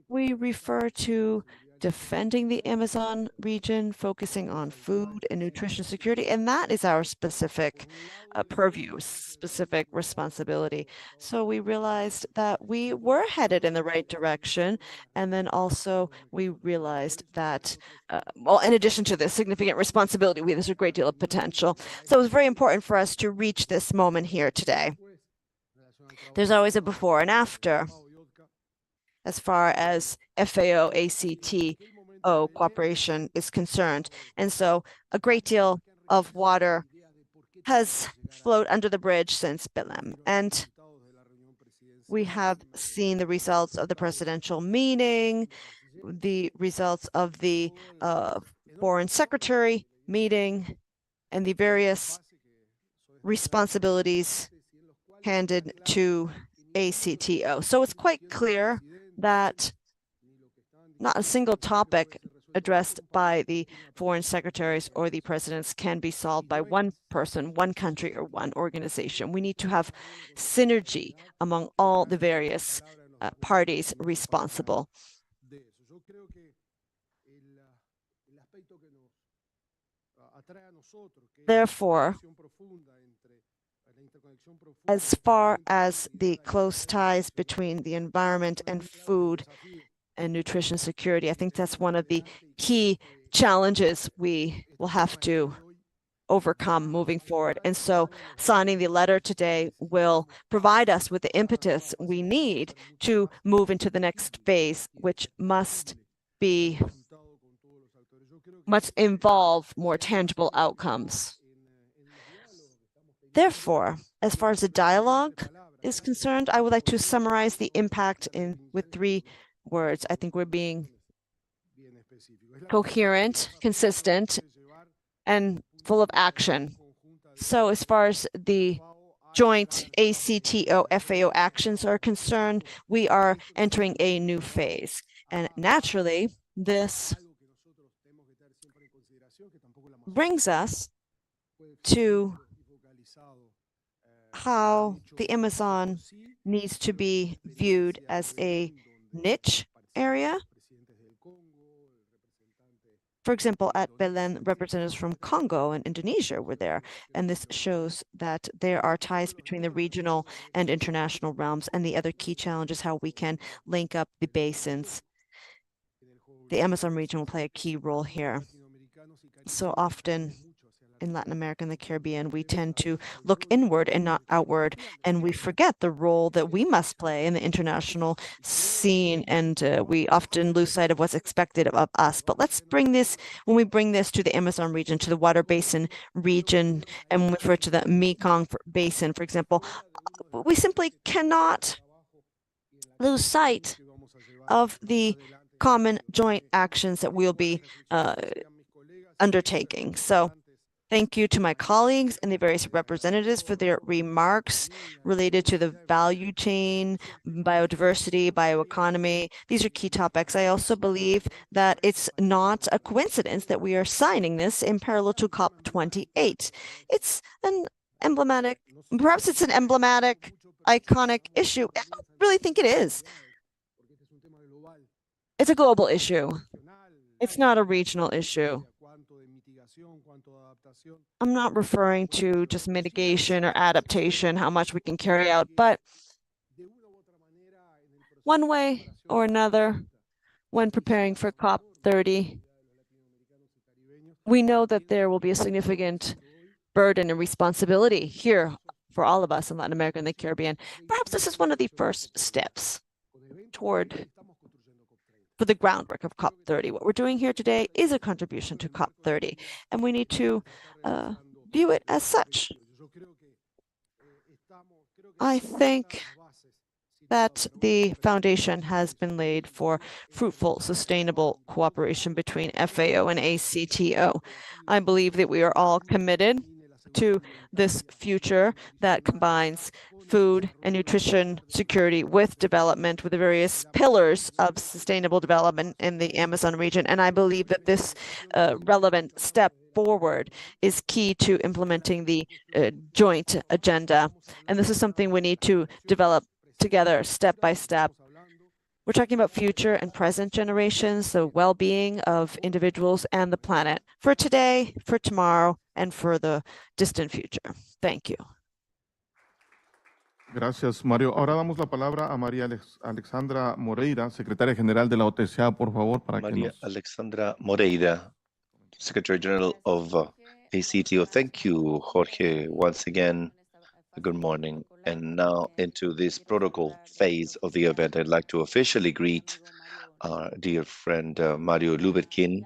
we refer to defending the Amazon region, focusing on food and nutrition security, and that is our specific purview, specific responsibility. So we realized that we were headed in the right direction, and then also we realized that, well, in addition to the significant responsibility, there's a great deal of potential. So it was very important for us to reach this moment here today. There's always a before and after as far as FAO-ACTO cooperation is concerned. And so a great deal of water has flowed under the bridge since Belém. And we have seen the results of the presidential meeting, the results of the foreign secretary meeting, and the various responsibilities handed to ACTO. So it's quite clear that not a single topic addressed by the foreign secretaries or the presidents can be solved by one person, one country, or one organization. We need to have synergy among all the various parties responsible. Therefore, as far as the close ties between the environment and food and nutrition security, I think that's one of the key challenges we will have to overcome moving forward. And so signing the letter today will provide us with the impetus we need to move into the next phase, which must involve more tangible outcomes. Therefore, as far as the dialogue is concerned, I would like to summarize the impact with 3 words. I think we're being coherent, consistent, and full of action. So as far as the joint ACTO-FAO actions are concerned, we are entering a new phase. And naturally, this brings us to how the Amazon needs to be viewed as a niche area. For example, at Belém, representatives from Congo and Indonesia were there, and this shows that there are ties between the regional and international realms, and the other key challenge is how we can link up the basins. The Amazon region will play a key role here. So often in Latin America and the Caribbean, we tend to look inward and not outward, and we forget the role that we must play in the international scene, and we often lose sight of what's expected of us. But let's bring this, when we bring this to the Amazon region, to the water basin region, and we refer to the Mekong basin, for example, we simply cannot lose sight of the common joint actions that we'll be undertaking. So thank you to my colleagues and the various representatives for their remarks related to the value chain, biodiversity, bioeconomy. These are key topics. I also believe that it's not a coincidence that we are signing this in parallel to COP28. It's an emblematic, perhaps it's an emblematic, iconic issue. I don't really think it is. It's a global issue. It's not a regional issue. I'm not referring to just mitigation or adaptation, how much we can carry out, but one way or another, when preparing for COP30, we know that there will be a significant burden and responsibility here for all of us in Latin America and the Caribbean. Perhaps this is one of the first steps toward for the groundwork of COP30. What we're doing here today is a contribution to COP30, and we need to view it as such. I think that the foundation has been laid for fruitful, sustainable cooperation between FAO and ACTO. I believe that we are all committed to this future that combines food and nutrition security with development, with the various pillars of sustainable development in the Amazon region. And I believe that this relevant step forward is key to implementing the joint agenda. And this is something we need to develop together step by step. We're talking about future and present generations, the well-being of individuals and the planet for today, for tomorrow, and for the distant future. Thank you. Gracias, Mario. Ahora damos la palabra a María Alexandra Moreira, secretaria general de la OTCA, por favor, para que Maria nos... Alexandra Moreira, Secretary General of ACTO. Thank you, Jorge, once again. Good morning. And now into this protocol phase of the event, I'd like to officially greet our dear friend Mario Luberkin.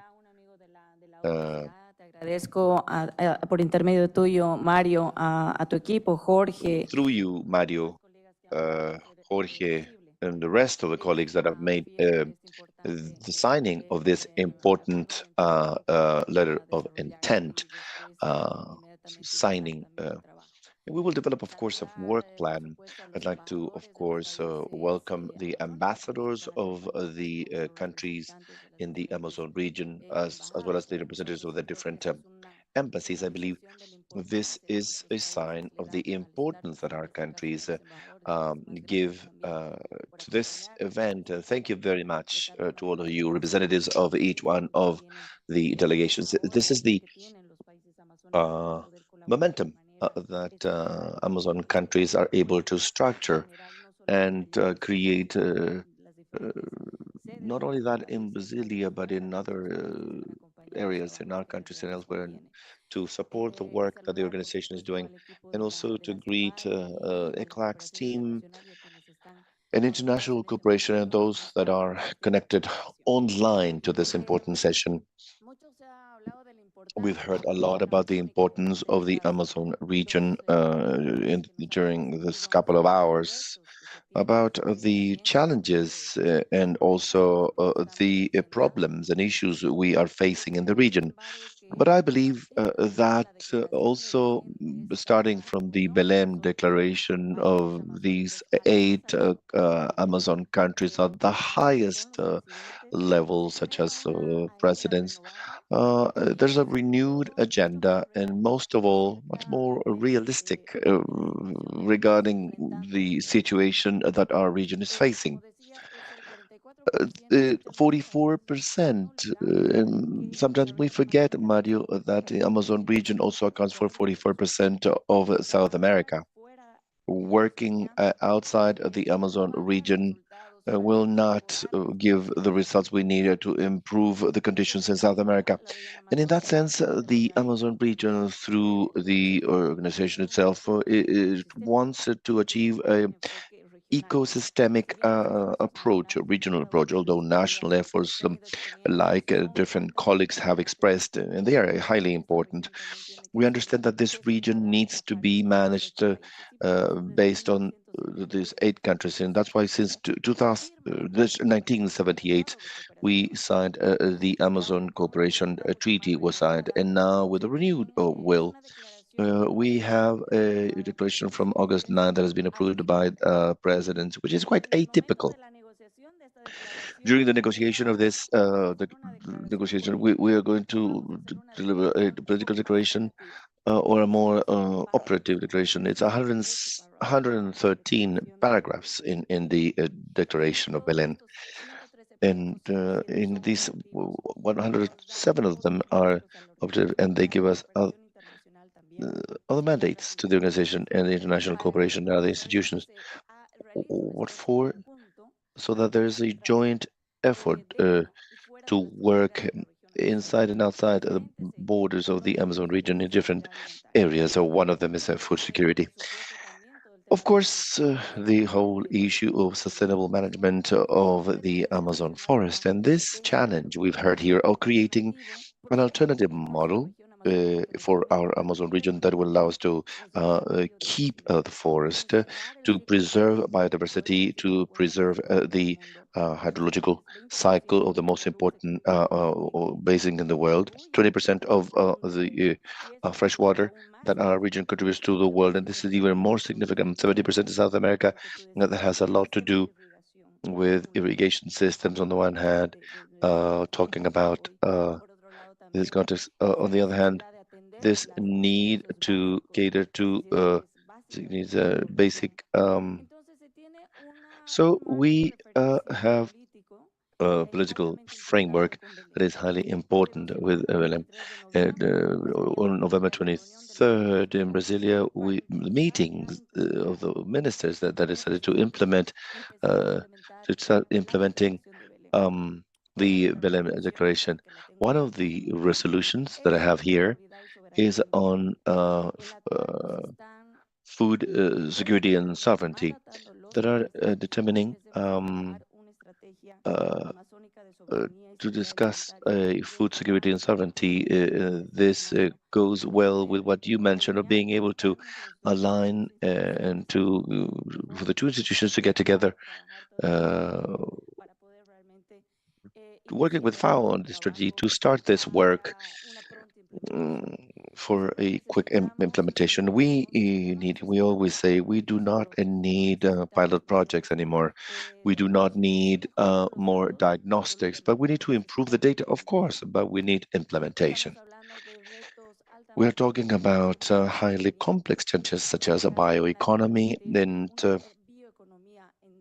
Agradezco por intermedio tuyo, Mario, a tu equipo, Jorge. Through you, Mario, Jorge, and the rest of the colleagues that have made the signing of this important letter of intent, signing. We will develop, of course, a work plan. I'd like to, of course, welcome the ambassadors of the countries in the Amazon region, as well as the representatives of the different embassies. I believe this is a sign of the importance that our countries give to this event. Thank you very much to all of you, representatives of each one of the delegations. This is the momentum that Amazon countries are able to structure and create not only that in Brasilia, but in other areas in our countries and elsewhere, to support the work that the organization is doing, and also to greet ECLAC's team and international cooperation and those that are connected online to this important session. We've heard a lot about the importance of the Amazon region during this couple of hours, about the challenges and also the problems and issues we are facing in the region. But I believe that also starting from the Belém Declaration of these 8 Amazon countries at the highest level, such as presidents, there's a renewed agenda, and most of all, much more realistic regarding the situation that our region is facing. 44%, and sometimes we forget, Mario, that the Amazon region also accounts for 44% of South America. Working outside of the Amazon region will not give the results we need to improve the conditions in South America. And in that sense, the Amazon region, through the organization itself, it wants to achieve a ecosystemic approach, a regional approach, although national efforts like different colleagues have expressed, and they are highly important. We understand that this region needs to be managed based on these 8 countries, and that's why since 1978 we signed the Amazon Cooperation Treaty was signed, and now with a renewed will, we have a declaration from August 9 that has been approved by President, which is quite atypical. During the negotiation of this negotiation, we are going to deliver a political declaration or a more operative declaration. It's 113 paragraphs in the Declaration of Belém. And in these 107 of them are operative, and they give us other mandates to the organization and the international cooperation and other institutions. What for? So that there is a joint effort to work inside and outside the borders of the Amazon region in different areas. So one of them is food security. Of course, the whole issue of sustainable management of the Amazon forest and this challenge we've heard here of creating an alternative model for our Amazon region that will allow us to keep the forest, to preserve biodiversity, to preserve the hydrological cycle of the most important basin in the world. 20% of the fresh water that our region contributes to the world, and this is even more significant. 70% in South America, that has a lot to do with irrigation systems on the one hand, talking about this context. On the other hand, this need to cater to needs a basic. So we have a political framework that is highly important with MLM. On November 23rd in Brasilia, the meetings of the ministers that decided to implement, to start implementing the Belém Declaration. One of the resolutions that I have here is on food security and sovereignty that are determining to discuss food security and sovereignty. This goes well with what you mentioned of being able to align and to for the two institutions to get together, working with FAO on this strategy to start this work for a quick implementation. We always say we do not need pilot projects anymore. We do not need more diagnostics, but we need to improve the data, of course, but we need implementation. We are talking about highly complex challenges such as a bioeconomy and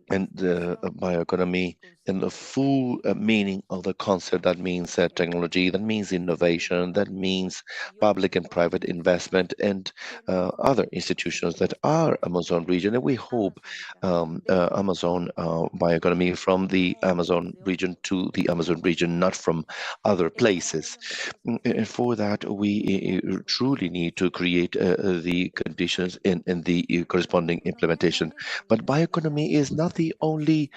bioeconomy in the full meaning of the concept. That means technology, that means innovation, that means public and private investment, and other institutions that are Amazon region. And we hope Amazon bioeconomy from the Amazon region to the Amazon region, not from other places. And for that, we truly need to create the conditions in the corresponding implementation. But bioeconomy is not the only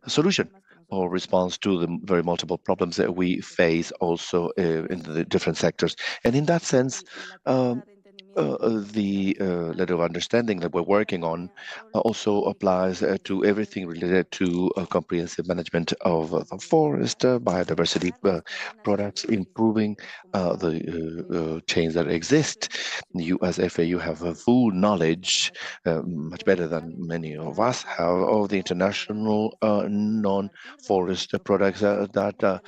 solution or response to the very multiple problems that we face also in the different sectors. And in that sense, the letter of understanding that we're working on also applies to everything related to comprehensive management of the forest, biodiversity products, improving the chains that exist. You, as FAU, have a full knowledge, much better than many of us have, of the international non-forest products that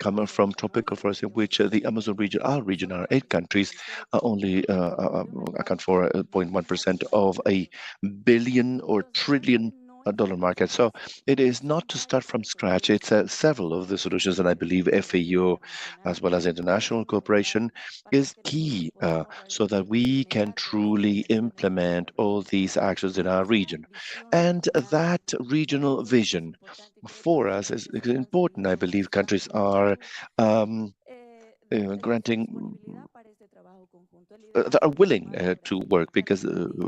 come from tropical forests, in which the Amazon region, our region, our 8 countries, only account for 0.1% of a billion or trillion dollar market. So it is not to start from scratch. It's several of the solutions, and I believe FAO, as well as international cooperation, is key so that we can truly implement all these actions in our region. And that regional vision for us is important. I believe countries are granting that are willing to work, because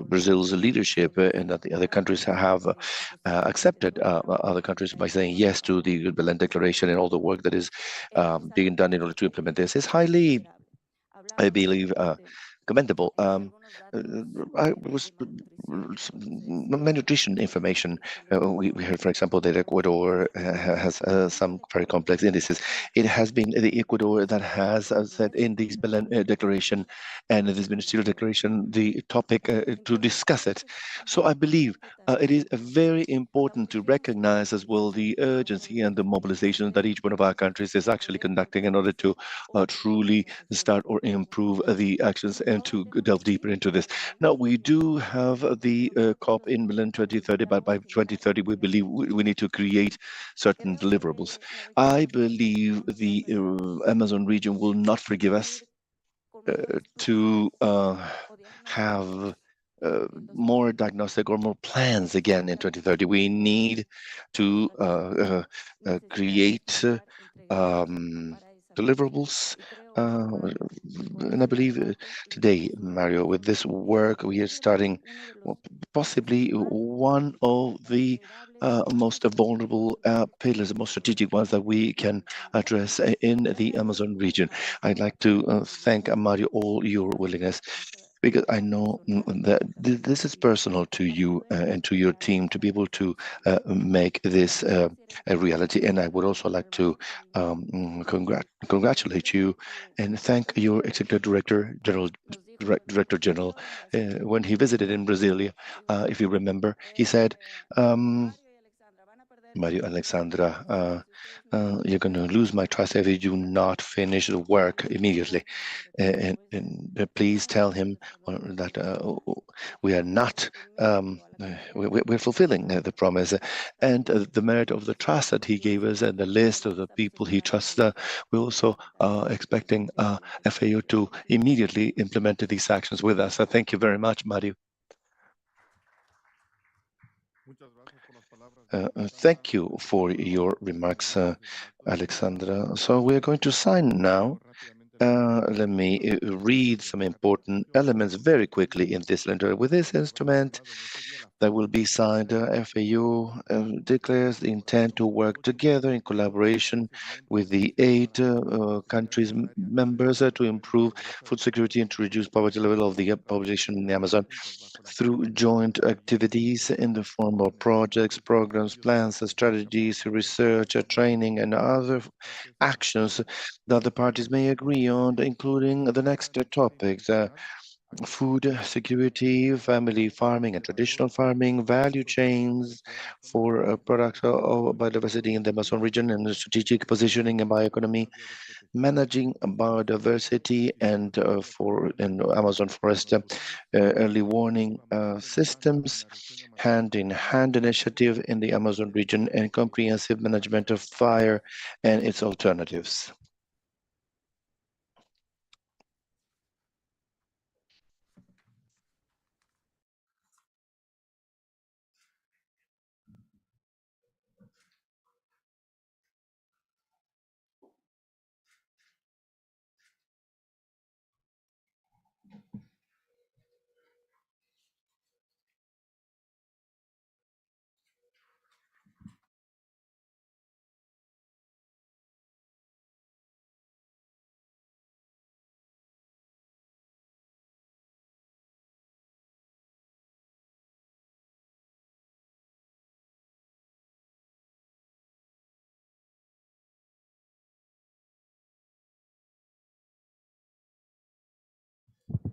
Brazil's leadership and the other countries have accepted other countries by saying yes to the Belém Declaration, and all the work that is being done in order to implement this is highly, I believe, commendable. I was malnutrition information. We heard, for example, that Ecuador has some very complex indices. It has been the Ecuador that has said in this declaration and this ministerial declaration the topic to discuss it. So I believe it is very important to recognize as well the urgency and the mobilization that each one of our countries is actually conducting in order to truly start or improve the actions and to delve deeper into this. Now, we do have the COP in Milan 2030, but by 2030, we believe we need to create certain deliverables. I believe the Amazon region will not forgive us to have more diagnostic or more plans again in 2030. We need to create deliverables. And I believe today, Mario, with this work, we are starting possibly one of the most vulnerable pillars, the most strategic ones that we can address in the Amazon region. I'd like to thank Mario all your willingness, because I know that this is personal to you and to your team to be able to make this a reality. And I would also like to congratulate you and thank your Executive Director General. When he visited in Brasilia, if you remember, he said, Mario, Alexandra, you're going to lose my trust if you do not finish the work immediately. And please tell him that we are not, we're fulfilling the promise. And the merit of the trust that he gave us and the list of the people he trusts, we're also expecting FAO to immediately implement these actions with us. So thank you very much, Mario. Thank you for your remarks, Alexandra. So we're going to sign now. Let me read some important elements very quickly in this letter. With this instrument that will be signed, FAO declares the intent to work together in collaboration with the 8 countries members to improve food security and to reduce poverty level of the population in the Amazon through joint activities in the form of projects, programs, plans, strategies, research, training, and other actions that the parties may agree on, including the next topics: food security, family farming and traditional farming, value chains for products of biodiversity in the Amazon region, and strategic positioning in bioeconomy, managing biodiversity and in Amazon forest, early warning systems, hand-in-hand initiative in the Amazon region, and comprehensive management of fire and its alternatives.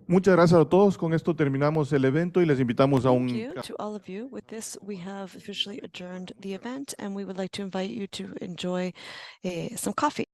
Muchas gracias a todos. Con esto terminamos el evento y les invitamos a Thank un you to all of you. With this, we have officially adjourned the event, and we would like to invite you to enjoy some coffee.